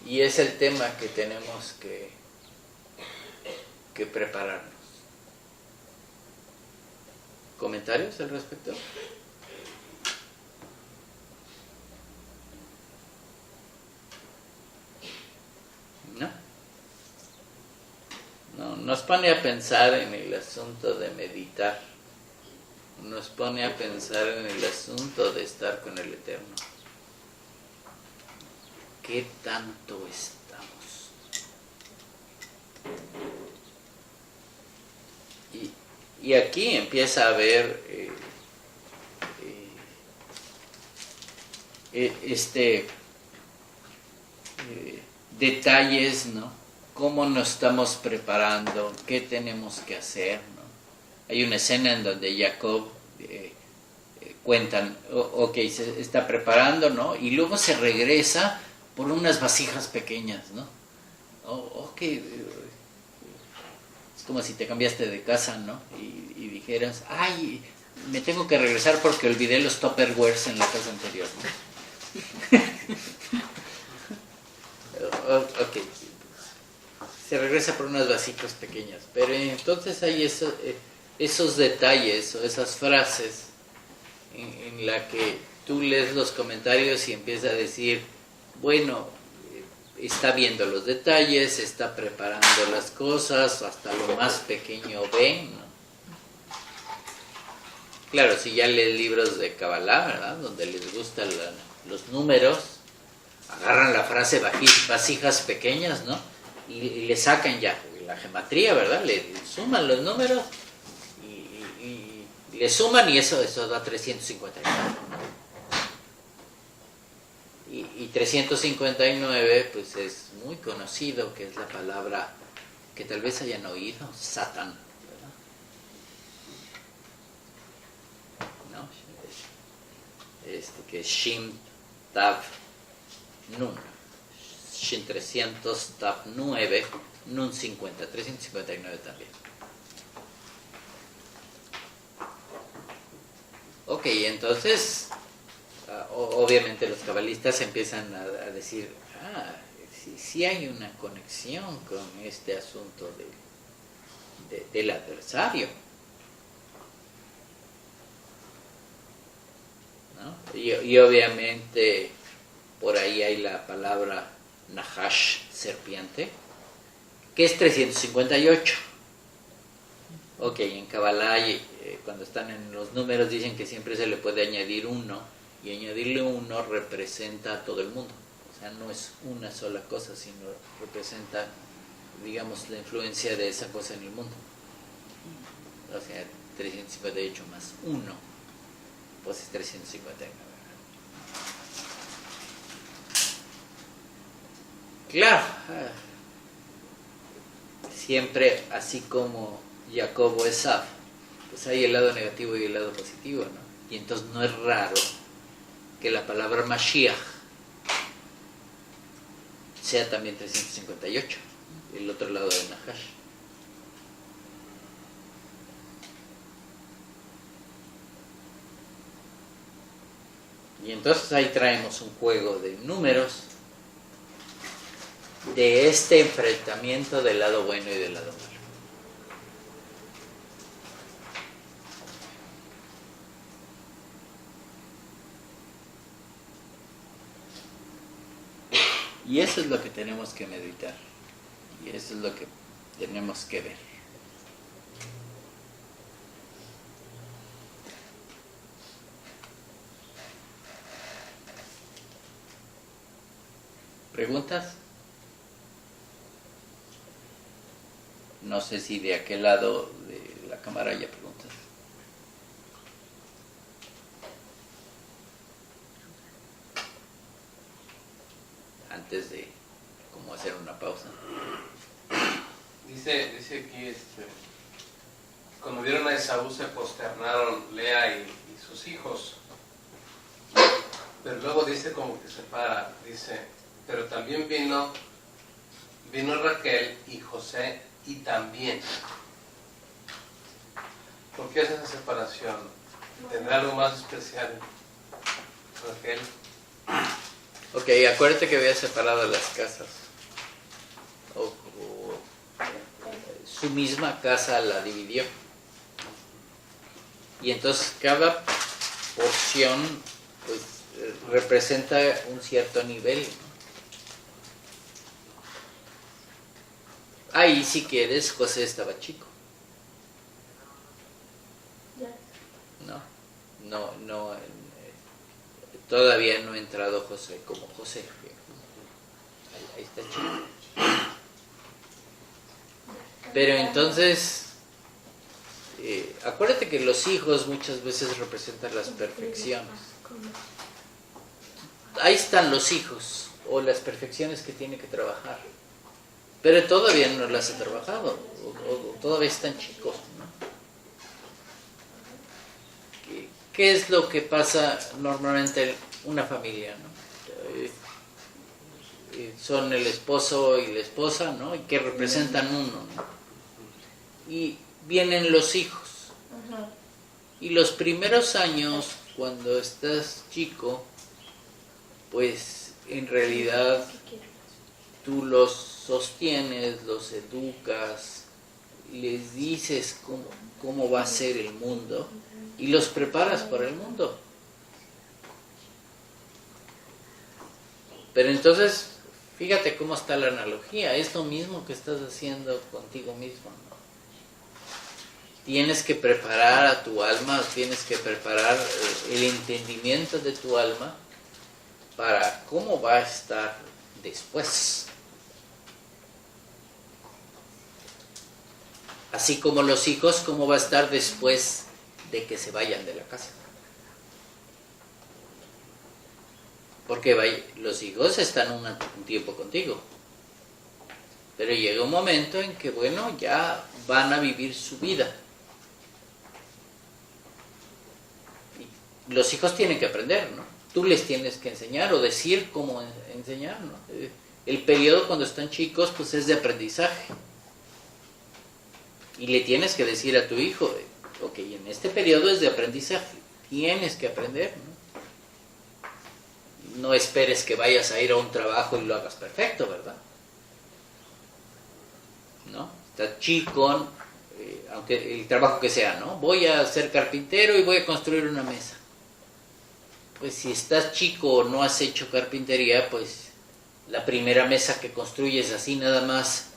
y es el tema que tenemos que prepararnos. ¿Comentarios al respecto? No, nos pone a pensar en el asunto de meditar. Nos pone a pensar en el asunto de estar con el Eterno. ¿Qué tanto estamos? Y aquí empieza a haber detalles, ¿no? Cómo nos estamos preparando, qué tenemos que hacer, ¿no? Hay una escena en donde Jacob cuentan, ok, se está preparando, ¿no? Y luego se regresa por unas vasijas pequeñas, ¿no? Ok, es como si te cambiaste de casa, ¿no? Y dijeras, ay, me tengo que regresar porque olvidé los Tupperwares en la casa anterior, ¿no? Ok, se regresa por unas vasijas pequeñas, pero entonces hay esos detalles o esas frases en la que tú lees los comentarios y empiezas a decir, bueno, está viendo los detalles, está preparando las cosas, hasta lo más pequeño ven, ¿no? Claro, si ya lees libros de Kabbalah, ¿verdad?, donde les gustan los números, agarran la frase vasijas pequeñas, ¿no? Y le sacan ya la gematría, ¿verdad? Le suman los números y le suman y eso da 359. Y 359 pues es muy conocido, que es la palabra que tal vez hayan oído, Satán, ¿verdad? ¿No? Que es Shin Tav Nun. Shin 300, Tav 9, Nun 50, 359 también. Ok, entonces, obviamente los cabalistas empiezan a decir, sí hay una conexión con este asunto del adversario, ¿no? Y obviamente por ahí hay la palabra Nahash, serpiente, que es 358. Ok, en Kabbalah, cuando están en los números, dicen que siempre se le puede añadir uno, y añadirle uno representa a todo el mundo. O sea, no es una sola cosa, sino representa, digamos, la influencia de esa cosa en el mundo. O sea, 358 más 1, pues es 359. Claro, siempre así como Jacob o Esav, pues hay el lado negativo y el lado positivo, ¿no? Y entonces no es raro que la palabra Mashiach sea también 358, el otro lado de Nahash. Y entonces ahí traemos un juego de números de este enfrentamiento del lado bueno y del lado malo. Y eso es lo que tenemos que meditar. Y eso es lo que tenemos que ver. ¿Preguntas? No sé si de aquel lado la cámara haya preguntas. Antes de como hacer una pausa. Dice aquí, cuando vieron a Esaú se posternaron Lea y sus hijos. Pero luego dice como que se para, dice, pero también vino Raquel y José y también. ¿Por qué hace esa separación? ¿Tendrá algo más especial Raquel? Ok, acuérdate que había separado las casas. Su misma casa la dividió. Y entonces cada porción pues representa un cierto nivel. Ahí si quieres, José estaba chico. No, todavía no ha entrado José como José. Ahí está chico. Pero entonces, acuérdate que los hijos muchas veces representan las perfecciones. Ahí están los hijos, o las perfecciones que tiene que trabajar. Pero todavía no las ha trabajado, o todavía están chicos, ¿no? ¿Qué es lo que pasa normalmente en una familia, ¿no? Son el esposo y la esposa, ¿no? Y que representan uno, ¿no? Y vienen los hijos. Y los primeros años, cuando estás chico, pues en realidad tú los sostienes, los educas, les dices cómo va a ser el mundo y los preparas para el mundo. Pero entonces, fíjate cómo está la analogía, es lo mismo que estás haciendo contigo mismo, ¿no? Tienes que preparar a tu alma, tienes que preparar el entendimiento de tu alma para cómo va a estar después. Así como los hijos, cómo va a estar después de que se vayan de la casa. Porque los hijos están un tiempo contigo. Pero llega un momento en que, bueno, ya van a vivir su vida. Y los hijos tienen que aprender, ¿no? Tú les tienes que enseñar o decir cómo enseñar, ¿no? El periodo cuando están chicos, pues es de aprendizaje. Y le tienes que decir a tu hijo, ok, en este periodo es de aprendizaje, tienes que aprender, ¿no? No esperes que vayas a ir a un trabajo y lo hagas perfecto, ¿verdad? ¿No? Estás chico, aunque el trabajo que sea, ¿no? Voy a ser carpintero y voy a construir una mesa. Pues si estás chico o no has hecho carpintería, pues la primera mesa que construyes así nada más,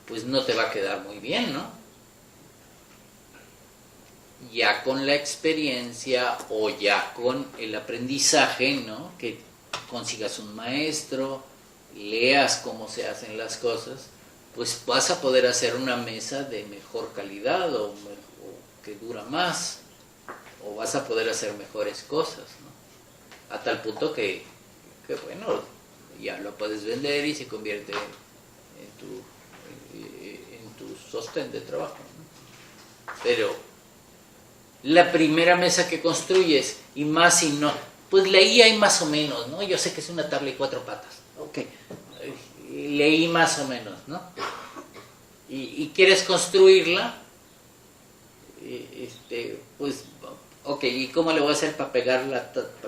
pues no te va a quedar muy bien, ¿no? Ya con la experiencia o ya con el aprendizaje, ¿no? Que consigas un maestro, leas cómo se hacen las cosas, pues vas a poder hacer una mesa de mejor calidad o que dura más, o vas a poder hacer mejores cosas, ¿no? A tal punto que bueno, ya lo puedes vender y se convierte en tu sostén de trabajo, ¿no? Pero la primera mesa que construyes, y más si no, pues leí ahí más o menos, ¿no? Yo sé que es una tabla y 4 patas, ok, leí más o menos, ¿no? Y quieres construirla, pues, ok, ¿y cómo le voy a hacer para pegar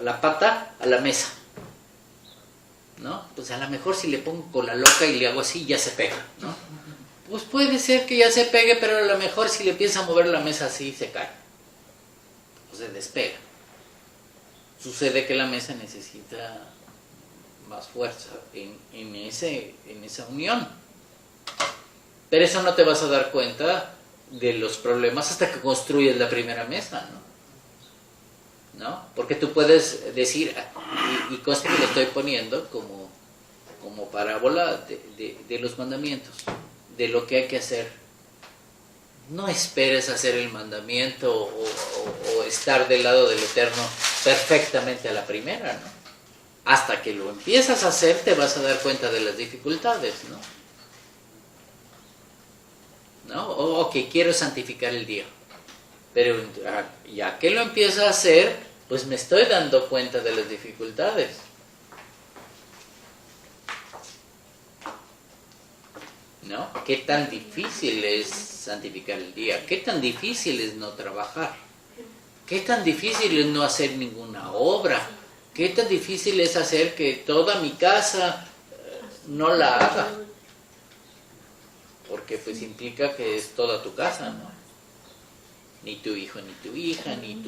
la pata a la mesa? ¿No? Pues a lo mejor si le pongo con la loca y le hago así, ya se pega, ¿no? Pues puede ser que ya se pegue, pero a lo mejor si le empieza a mover la mesa así, se cae. O se despega. Sucede que la mesa necesita más fuerza en esa unión. Pero eso no te vas a dar cuenta de los problemas hasta que construyes la primera mesa, ¿no? Porque tú puedes decir, y cosa que le estoy poniendo como parábola de los mandamientos, de lo que hay que hacer. no esperes hacer el mandamiento o estar del lado del Eterno perfectamente a la primera, ¿no? Hasta que lo empiezas a hacer te vas a dar cuenta de las dificultades, ¿no? Ok, quiero santificar el día, pero ya que lo empiezo a hacer, pues me estoy dando cuenta de las dificultades. ¿No? ¿Qué tan difícil es santificar el día? ¿Qué tan difícil es no trabajar? ¿Qué tan difícil es no hacer ninguna obra? ¿Qué tan difícil es hacer que toda mi casa no la haga? Porque pues implica que es toda tu casa, ¿no? Ni tu hijo, ni tu hija, ni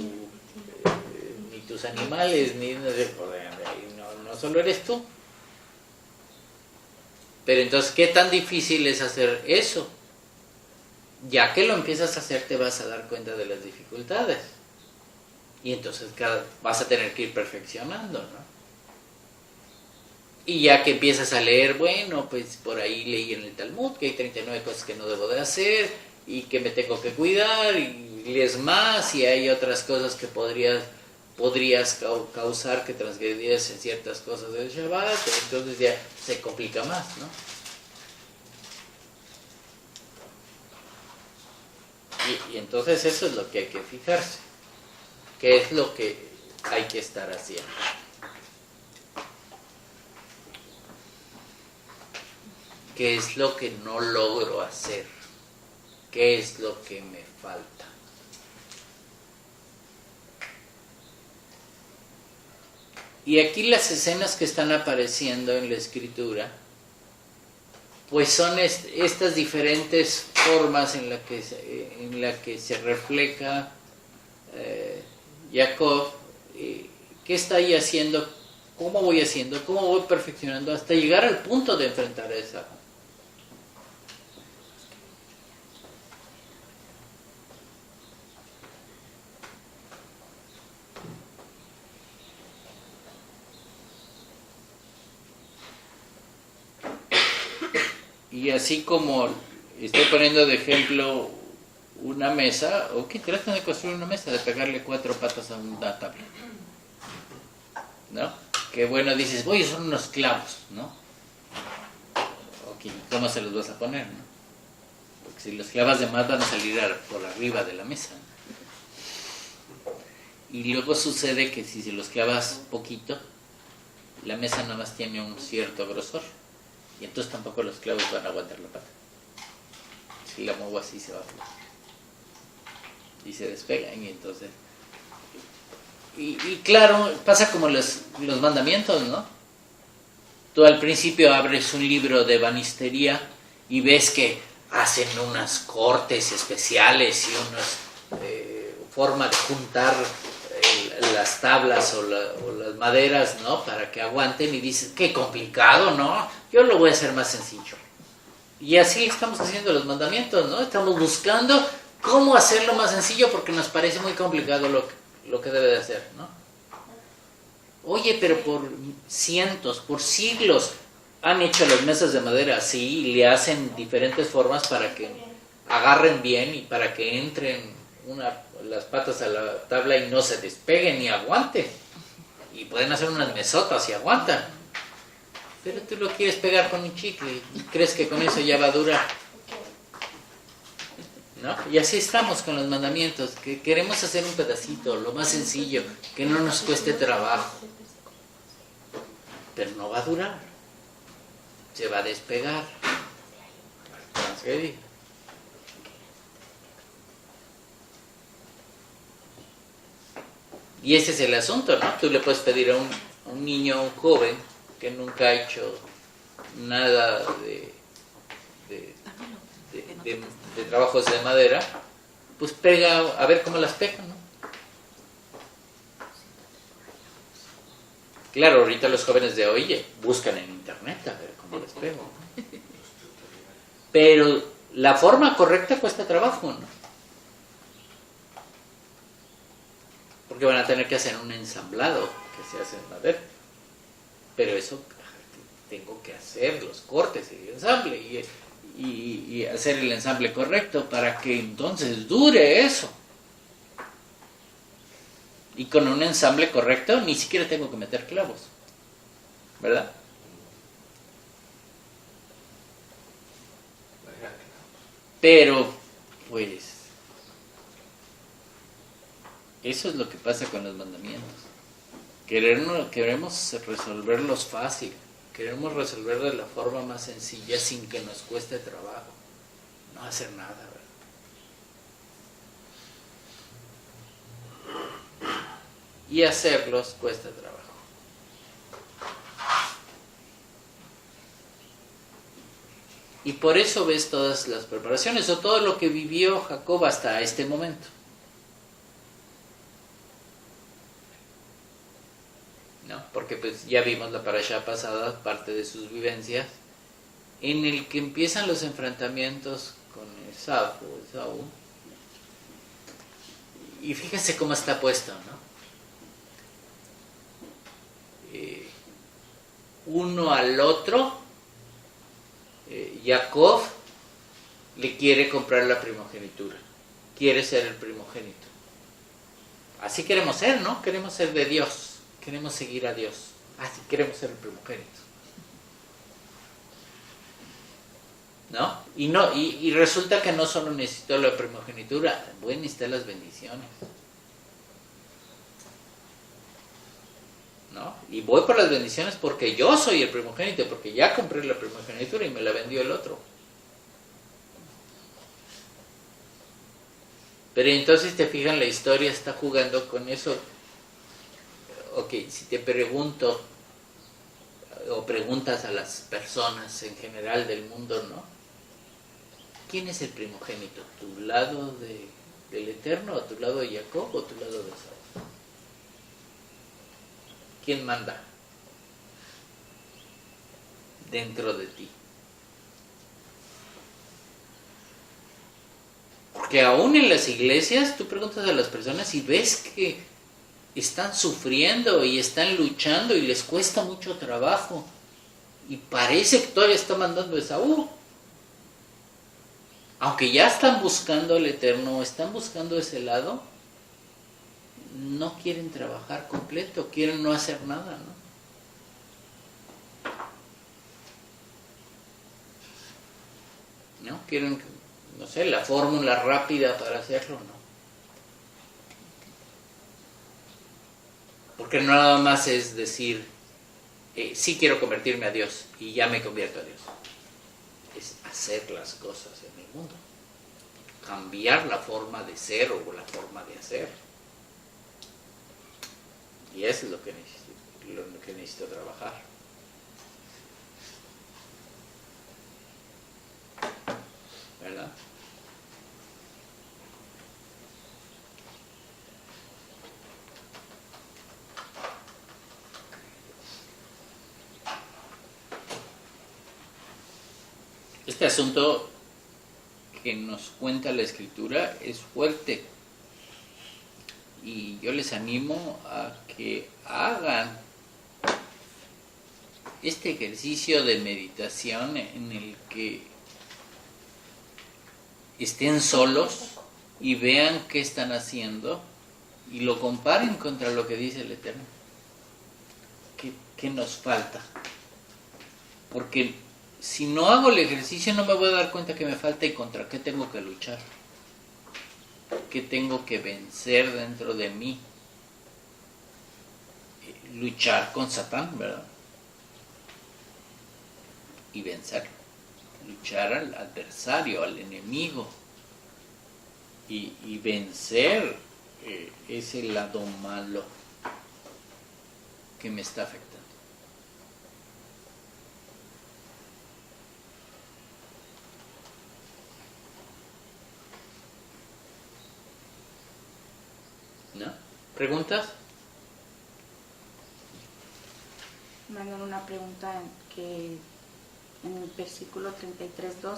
tus animales, no solo eres tú. Pero entonces, ¿qué tan difícil es hacer eso? Ya que lo empiezas a hacer, te vas a dar cuenta de las dificultades. Y entonces vas a tener que ir perfeccionando, ¿no? Y ya que empiezas a leer, bueno, pues por ahí leí en el Talmud que hay 39 cosas que no debo de hacer y que me tengo que cuidar, y lees más, y hay otras cosas que podrías causar que transgrediesen ciertas cosas del Shabbat, entonces ya se complica más, ¿no? Y entonces eso es lo que hay que fijarse, qué es lo que hay que estar haciendo. ¿Qué es lo que no logro hacer? ¿Qué es lo que me falta? Y aquí las escenas que están apareciendo en la escritura, pues son estas diferentes formas en la que se refleja Jacob. ¿Qué está ahí haciendo? ¿Cómo voy haciendo? ¿Cómo voy perfeccionando? Hasta llegar al punto de enfrentar a esa. Y así como estoy poniendo de ejemplo una mesa, ok, tratan de construir una mesa, de pegarle 4 patas a una tabla, ¿no? Que bueno, dices, oye, son unos clavos, ¿no? Ok, ¿cómo se los vas a poner, no? Porque si los clavas de más van a salir por arriba de la mesa. Y luego sucede que si se los clavas poquito, la mesa nada más tiene un cierto grosor. Y entonces tampoco los clavos van a aguantar la pata. Si la muevo así se va a flojar. Y se despegan y entonces... Y claro, pasa como los mandamientos, ¿no? Tú al principio abres un libro de ebanistería y ves que hacen unas cortes especiales y unas forma de juntar las tablas o las maderas, ¿no? Para que aguanten, y dices, qué complicado, ¿no? Yo lo voy a hacer más sencillo. Y así estamos haciendo los mandamientos, ¿no? Estamos buscando cómo hacerlo más sencillo porque nos parece muy complicado lo que debe de hacer, ¿no? Oye, pero por cientos, por siglos han hecho las mesas de madera así y le hacen diferentes formas para que agarren bien y para que entren las patas a la tabla y no se despeguen ni aguanten. Y pueden hacer unas mesotas y aguantan. Pero tú lo quieres pegar con un chicle y crees que con eso ya va a durar, ¿no? Y así estamos con los mandamientos, que queremos hacer un pedacito, lo más sencillo, que no nos cueste trabajo. Pero no va a durar. Se va a despegar. Transgredir. Y ese es el asunto, ¿no? Tú le puedes pedir a un niño, a un joven, que nunca ha hecho nada de trabajos de madera, pues pega, a ver cómo las pega, ¿no? Claro, ahorita los jóvenes de hoy buscan en internet a ver cómo les pego, ¿no? Pero la forma correcta cuesta trabajo, ¿no? Porque van a tener que hacer un ensamblado que se hace en madera. Pero eso tengo que hacer los cortes y el ensamble y hacer el ensamble correcto para que entonces dure eso. Y con un ensamble correcto ni siquiera tengo que meter clavos, ¿verdad? Pero, pues, eso es lo que pasa con los mandamientos. Queremos resolverlos fácil, queremos resolver de la forma más sencilla sin que nos cueste trabajo, no hacer nada, ¿verdad? Y hacerlos cuesta trabajo. Y por eso ves todas las preparaciones o todo lo que vivió Jacob hasta este momento. ¿No? Porque pues ya vimos la parashá pasada, parte de sus vivencias, en el que empiezan los enfrentamientos con Esaú. Y fíjense cómo está puesto, ¿no? Uno al otro, Jacob le quiere comprar la primogenitura, quiere ser el primogénito. Así queremos ser, ¿no? Queremos ser de Dios, queremos seguir a Dios, así queremos ser el primogénito, ¿no? Y resulta que no solo necesito la primogenitura, voy a necesitar las bendiciones, ¿no? Y voy por las bendiciones porque yo soy el primogénito, porque ya compré la primogenitura y me la vendió el otro. Pero entonces te fijas, la historia está jugando con eso. Ok, si te pregunto, o preguntas a las personas en general del mundo, ¿no? ¿Quién es el primogénito? ¿Tu lado del Eterno, o tu lado de Jacob, o tu lado de Esaú? ¿Quién manda dentro de ti? Porque aún en las iglesias tú preguntas a las personas y ves que están sufriendo y están luchando y les cuesta mucho trabajo y parece que todavía está mandando Esaú, aunque ya están buscando al Eterno, están buscando ese lado, no quieren trabajar completo, quieren no hacer nada, ¿no? Quieren, no sé, la fórmula rápida para hacerlo, ¿no? Porque no nada más es decir, sí quiero convertirme a Dios y ya me convierto a Dios. Es hacer las cosas en el mundo, cambiar la forma de ser o la forma de hacer. Y eso es lo que necesito trabajar. ¿Verdad? Este asunto que nos cuenta la Escritura es fuerte. Y yo les animo a que hagan este ejercicio de meditación en el que estén solos y vean qué están haciendo y lo comparen contra lo que dice el Eterno. ¿Qué nos falta? Porque si no hago el ejercicio no me voy a dar cuenta que me falta y contra qué tengo que luchar. ¿Qué tengo que vencer dentro de mí? Luchar con Satán, ¿verdad? Y vencer. Luchar al adversario, al enemigo. Y vencer ese lado malo que me está afectando. ¿No? ¿Preguntas? Mandan una pregunta en el versículo 33:12,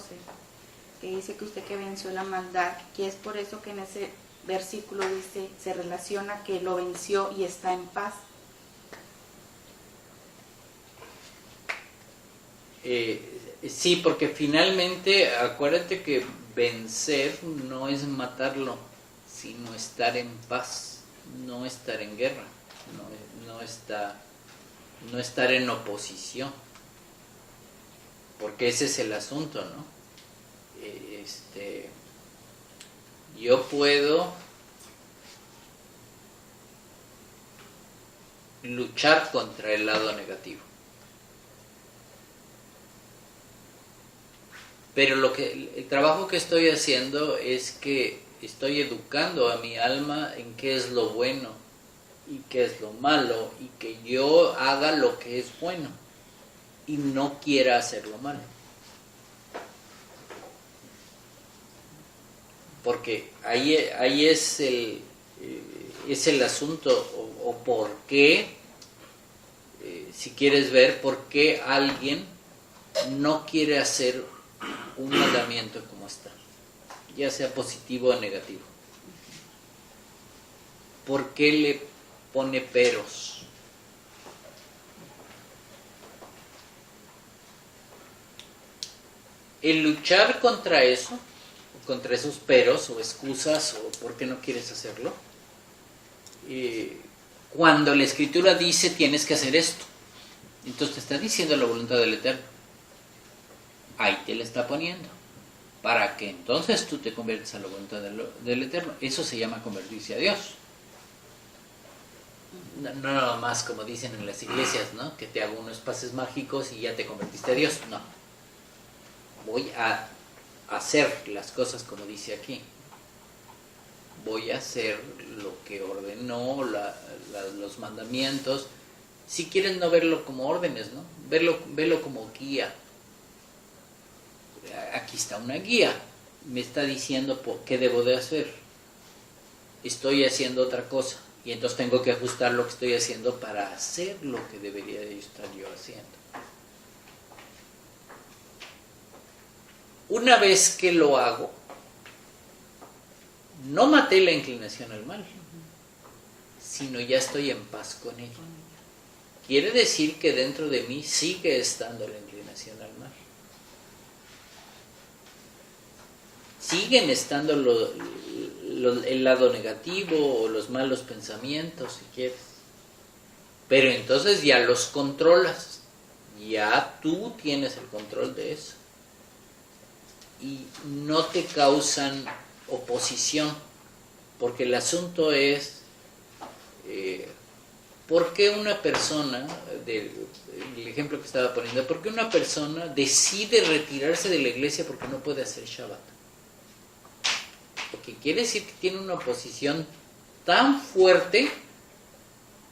que dice que usted que venció la maldad, que es por eso que en ese versículo dice, se relaciona que lo venció y está en paz. Sí, porque finalmente, acuérdate que vencer no es matarlo, sino estar en paz, no estar en guerra, no estar en oposición, porque ese es el asunto, ¿no? Yo puedo luchar contra el lado negativo, pero el trabajo que estoy haciendo es que estoy educando a mi alma en qué es lo bueno y qué es lo malo, y que yo haga lo que es bueno y no quiera hacer lo malo. Porque ahí es el asunto, o por qué, si quieres ver, por qué alguien no quiere hacer un mandamiento como está, ya sea positivo o negativo. ¿Por qué le pone peros? El luchar contra eso, contra esos peros o excusas o por qué no quieres hacerlo, cuando la Escritura dice tienes que hacer esto, entonces te está diciendo la voluntad del Eterno, ahí te la está poniendo, para que entonces tú te conviertas a la voluntad del Eterno. Eso se llama convertirse a Dios. No nada más como dicen en las iglesias, ¿no? Que te hago unos pases mágicos y ya te convertiste a Dios. No. Voy a hacer las cosas como dice aquí. Voy a hacer lo que ordenó, los mandamientos. Si quieres no verlo como órdenes, ¿no? Verlo como guía. Aquí está una guía. Me está diciendo qué debo de hacer. Estoy haciendo otra cosa. Y entonces tengo que ajustar lo que estoy haciendo para hacer lo que debería de estar yo haciendo. Una vez que lo hago, no maté la inclinación al mal, sino ya estoy en paz con ella. Quiere decir que dentro de mí sigue estando la inclinación al mal. Siguen estando el lado negativo o los malos pensamientos, si quieres. Pero entonces ya los controlas. Ya tú tienes el control de eso. Y no te causan oposición. Porque el asunto es, ¿por qué una persona, el ejemplo que estaba poniendo, por qué una persona decide retirarse de la iglesia porque no puede hacer Shabbat? Porque quiere decir que tiene una oposición tan fuerte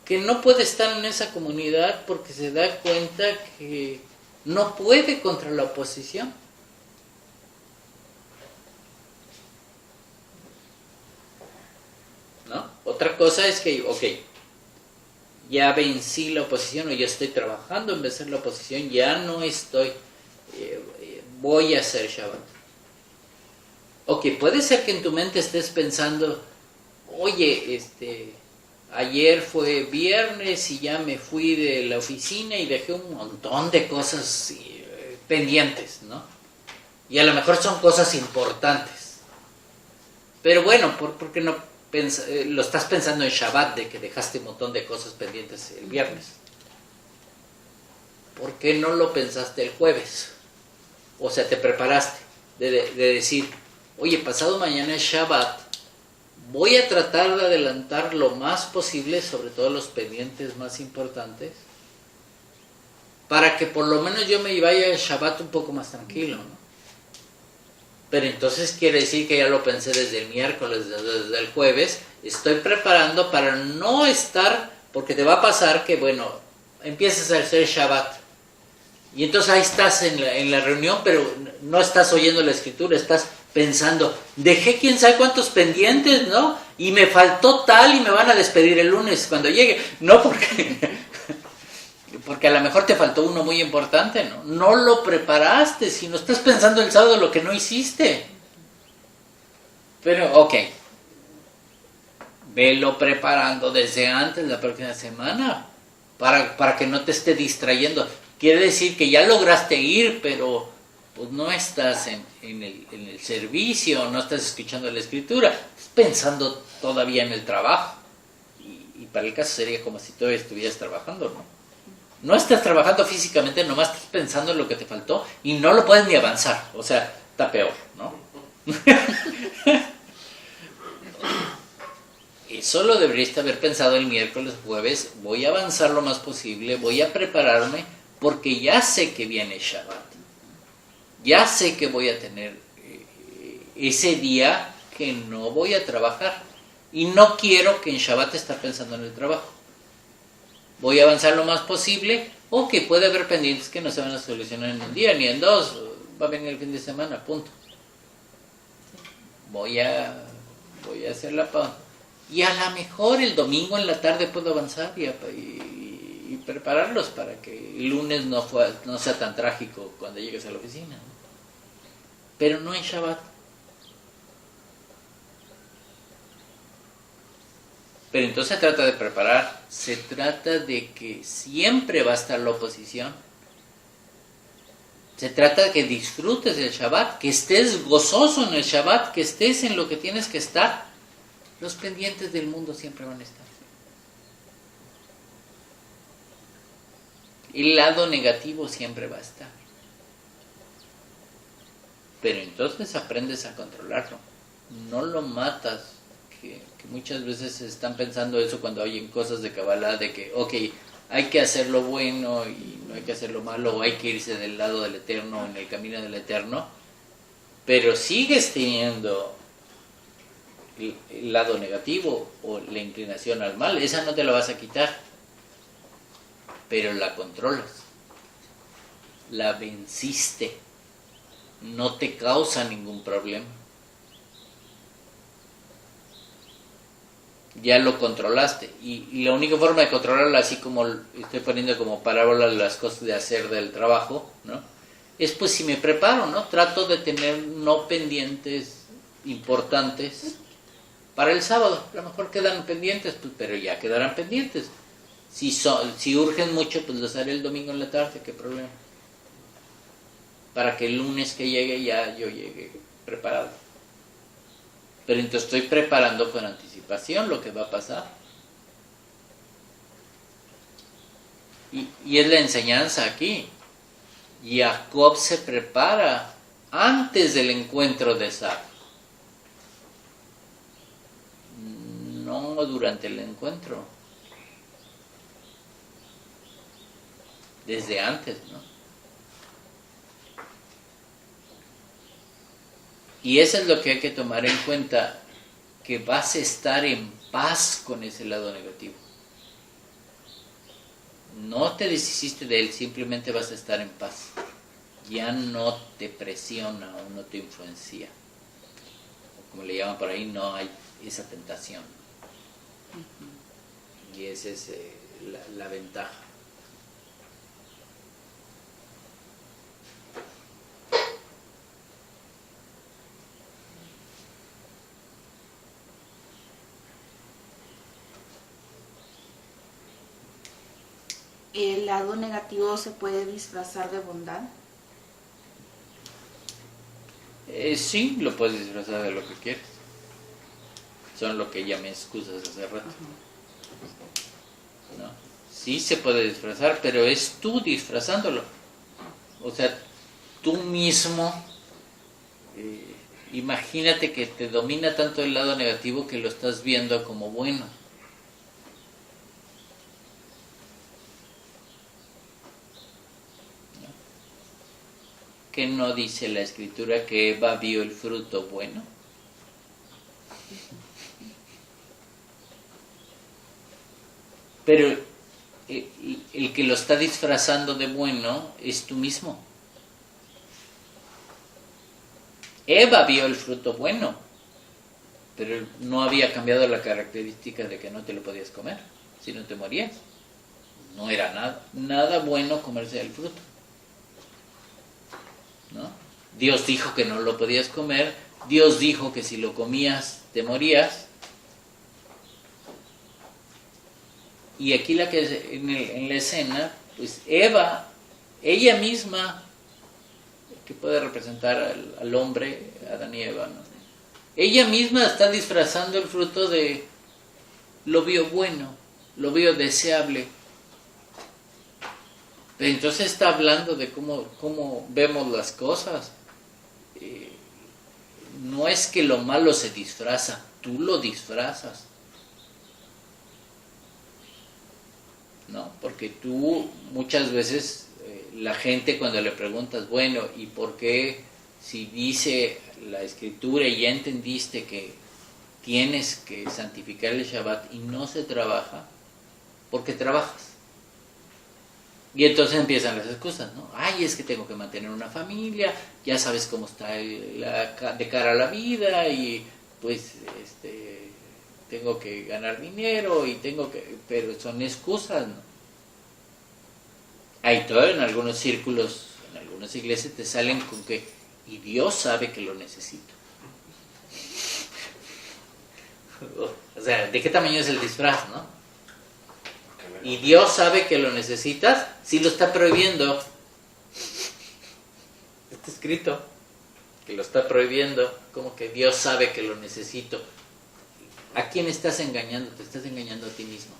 que no puede estar en esa comunidad porque se da cuenta que no puede contra la oposición. ¿No? Otra cosa es que, ya vencí la oposición o ya estoy trabajando en vencer la oposición, ya no estoy, voy a hacer Shabbat. Puede ser que en tu mente estés pensando, oye, ayer fue viernes y ya me fui de la oficina y dejé un montón de cosas pendientes, ¿no? Y a lo mejor son cosas importantes. Pero bueno, ¿por qué no lo estás pensando en Shabbat, de que dejaste un montón de cosas pendientes el viernes? ¿Por qué no lo pensaste el jueves? O sea, te preparaste de decir, oye, pasado mañana es Shabbat, voy a tratar de adelantar lo más posible, sobre todo los pendientes más importantes, para que por lo menos yo me vaya al Shabbat un poco más tranquilo, ¿no? Pero entonces quiere decir que ya lo pensé desde el miércoles, desde el jueves, estoy preparando para no estar, porque te va a pasar que, bueno, empiezas a hacer Shabbat, y entonces ahí estás en la reunión, pero no estás oyendo la escritura, estás pensando, dejé quién sabe cuántos pendientes, ¿no? Y me faltó tal y me van a despedir el lunes cuando llegue. No, porque a lo mejor te faltó uno muy importante, ¿no? No lo preparaste, sino estás pensando el sábado lo que no hiciste. Pero, velo preparando desde antes, la próxima semana, para que no te esté distrayendo. Quiere decir que ya lograste ir, pero pues no estás en el servicio, no estás escuchando la escritura, estás pensando todavía en el trabajo. Y para el caso sería como si todavía estuvieras trabajando, ¿no? No estás trabajando físicamente, nomás estás pensando en lo que te faltó y no lo puedes ni avanzar. O sea, está peor, ¿no? Eso lo deberías haber pensado el miércoles, jueves. Voy a avanzar lo más posible, voy a prepararme porque ya sé que viene Shabbat. Ya sé que voy a tener ese día que no voy a trabajar. Y no quiero que en Shabbat estar pensando en el trabajo. Voy a avanzar lo más posible. O que puede haber pendientes que no se van a solucionar en un día ni en dos. Va a venir el fin de semana, punto. Voy a hacer la pausa. Y a lo mejor el domingo en la tarde puedo avanzar y prepararlos para que el lunes no sea tan trágico cuando llegues a la oficina, ¿no? Pero no en Shabbat. Pero entonces se trata de preparar, se trata de que siempre va a estar la oposición. Se trata de que disfrutes del Shabbat, que estés gozoso en el Shabbat, que estés en lo que tienes que estar. Los pendientes del mundo siempre van a estar. El lado negativo siempre va a estar. Pero entonces aprendes a controlarlo. No lo matas. Que muchas veces están pensando eso cuando oyen cosas de Kabbalah, de que, ok, hay que hacer lo bueno y no hay que hacer lo malo, o hay que irse del lado del Eterno, en el camino del Eterno, pero sigues teniendo el lado negativo o la inclinación al mal, esa no te la vas a quitar, pero la controlas, la venciste, no te causa ningún problema. Ya lo controlaste. Y la única forma de controlarlo, así como estoy poniendo como parábola las cosas de hacer del trabajo, ¿no? Es pues si me preparo, ¿no? Trato de tener no pendientes importantes para el sábado. A lo mejor quedan pendientes, pues, pero ya quedarán pendientes. Si urgen mucho, pues los haré el domingo en la tarde, ¿qué problema? Para que el lunes que llegue ya yo llegue preparado. Pero entonces estoy preparando con anticipación lo que va a pasar. Y es la enseñanza aquí. Jacob se prepara antes del encuentro de Esaú. No durante el encuentro. Desde antes, ¿no? Y eso es lo que hay que tomar en cuenta, que vas a estar en paz con ese lado negativo. No te deshiciste de él, simplemente vas a estar en paz. Ya no te presiona o no te influencia. O como le llaman por ahí, no hay esa tentación. Y esa es la ventaja. ¿El lado negativo se puede disfrazar de bondad? Sí, lo puedes disfrazar de lo que quieres. Son lo que llamé excusas hace rato. ¿No? Sí se puede disfrazar, pero es tú disfrazándolo. O sea, tú mismo, imagínate que te domina tanto el lado negativo que lo estás viendo como bueno. ¿Qué no dice la Escritura que Eva vio el fruto bueno? Pero el que lo está disfrazando de bueno es tú mismo. Eva vio el fruto bueno, pero no había cambiado la característica de que no te lo podías comer, si no te morías. No era nada bueno comerse el fruto. ¿No? Dios dijo que no lo podías comer, Dios dijo que si lo comías te morías. Y aquí en la escena, pues Eva, ella misma que puede representar al hombre, Adán y Eva, ¿no? Ella misma está disfrazando el fruto de lo vio bueno, lo vio deseable. Entonces está hablando de cómo vemos las cosas. No es que lo malo se disfraza, tú lo disfrazas. ¿No? Porque tú muchas veces, la gente cuando le preguntas, bueno, ¿y por qué si dice la Escritura y ya entendiste que tienes que santificar el Shabbat y no se trabaja? Porque trabajas. Y entonces empiezan las excusas, ¿no? Ay, es que tengo que mantener una familia, ya sabes cómo está de cara a la vida y pues tengo que ganar dinero y pero son excusas, ¿no? Hay todo en algunos círculos, en algunas iglesias te salen con que y Dios sabe que lo necesito. O sea, ¿de qué tamaño es el disfraz, no? Y Dios sabe que lo necesitas, si lo está prohibiendo. Está escrito que lo está prohibiendo, como que Dios sabe que lo necesito. ¿A quién estás engañando? Te estás engañando a ti mismo.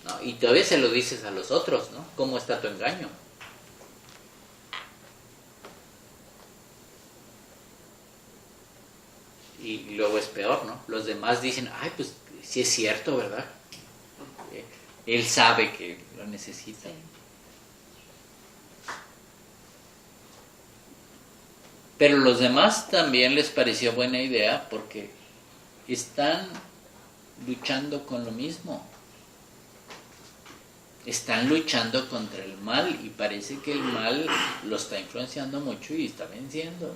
No, y todavía se lo dices a los otros, ¿no? ¿Cómo está tu engaño? Y luego es peor, ¿no? Los demás dicen, ay, pues sí es cierto, ¿verdad? Él sabe que lo necesita. Sí. Pero los demás también les pareció buena idea porque están luchando con lo mismo. Están luchando contra el mal y parece que el mal lo está influenciando mucho y está venciendo.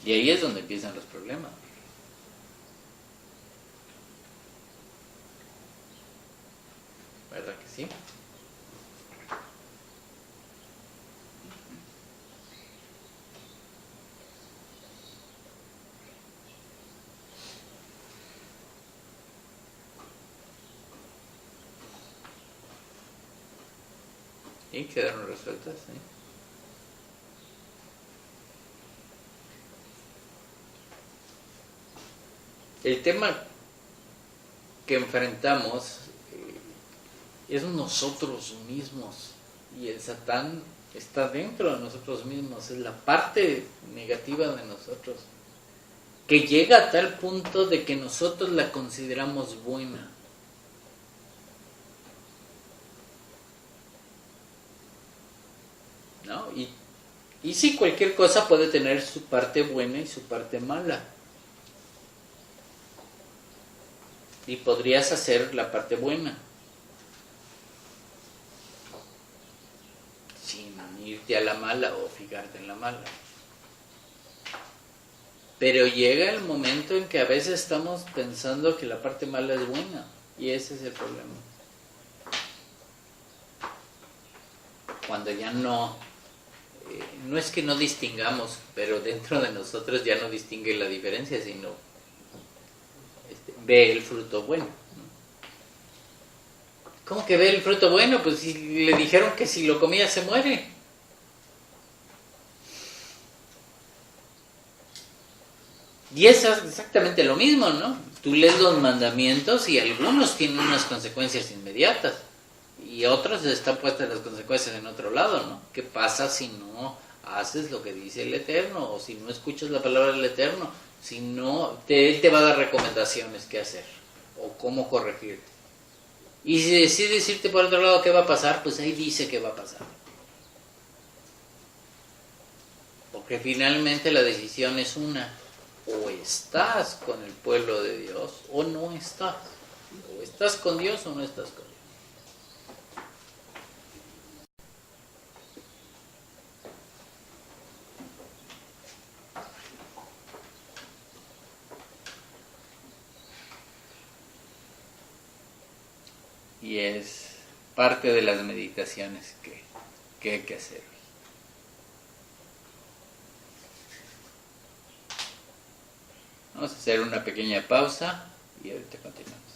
Y ahí es donde empiezan los problemas. ¿Verdad que sí? Y quedaron resueltas, ¿sí? El tema que enfrentamos es nosotros mismos y el Satán está dentro de nosotros mismos, es la parte negativa de nosotros que llega a tal punto de que nosotros la consideramos buena. ¿No? Y sí, cualquier cosa puede tener su parte buena y su parte mala. Y podrías hacer la parte buena sin irte a la mala o fijarte en la mala. Pero llega el momento en que a veces estamos pensando que la parte mala es buena y ese es el problema. Cuando ya no es que no distingamos, pero dentro de nosotros ya no distingue la diferencia, sino ve el fruto bueno. ¿Cómo que ve el fruto bueno? Pues si le dijeron que si lo comía se muere. Y es exactamente lo mismo, ¿no? Tú lees los mandamientos y algunos tienen unas consecuencias inmediatas y otros están puestas las consecuencias en otro lado, ¿no? ¿Qué pasa si no haces lo que dice el Eterno o si no escuchas la palabra del Eterno? Si no, Él te va a dar recomendaciones qué hacer o cómo corregirte. Y si decides irte por otro lado, ¿qué va a pasar? Pues ahí dice qué va a pasar. Porque finalmente la decisión es una. O estás con el pueblo de Dios o no estás. O estás con Dios o no estás con Dios. Y es parte de las meditaciones que hay que hacer. Vamos a hacer una pequeña pausa y ahorita continuamos.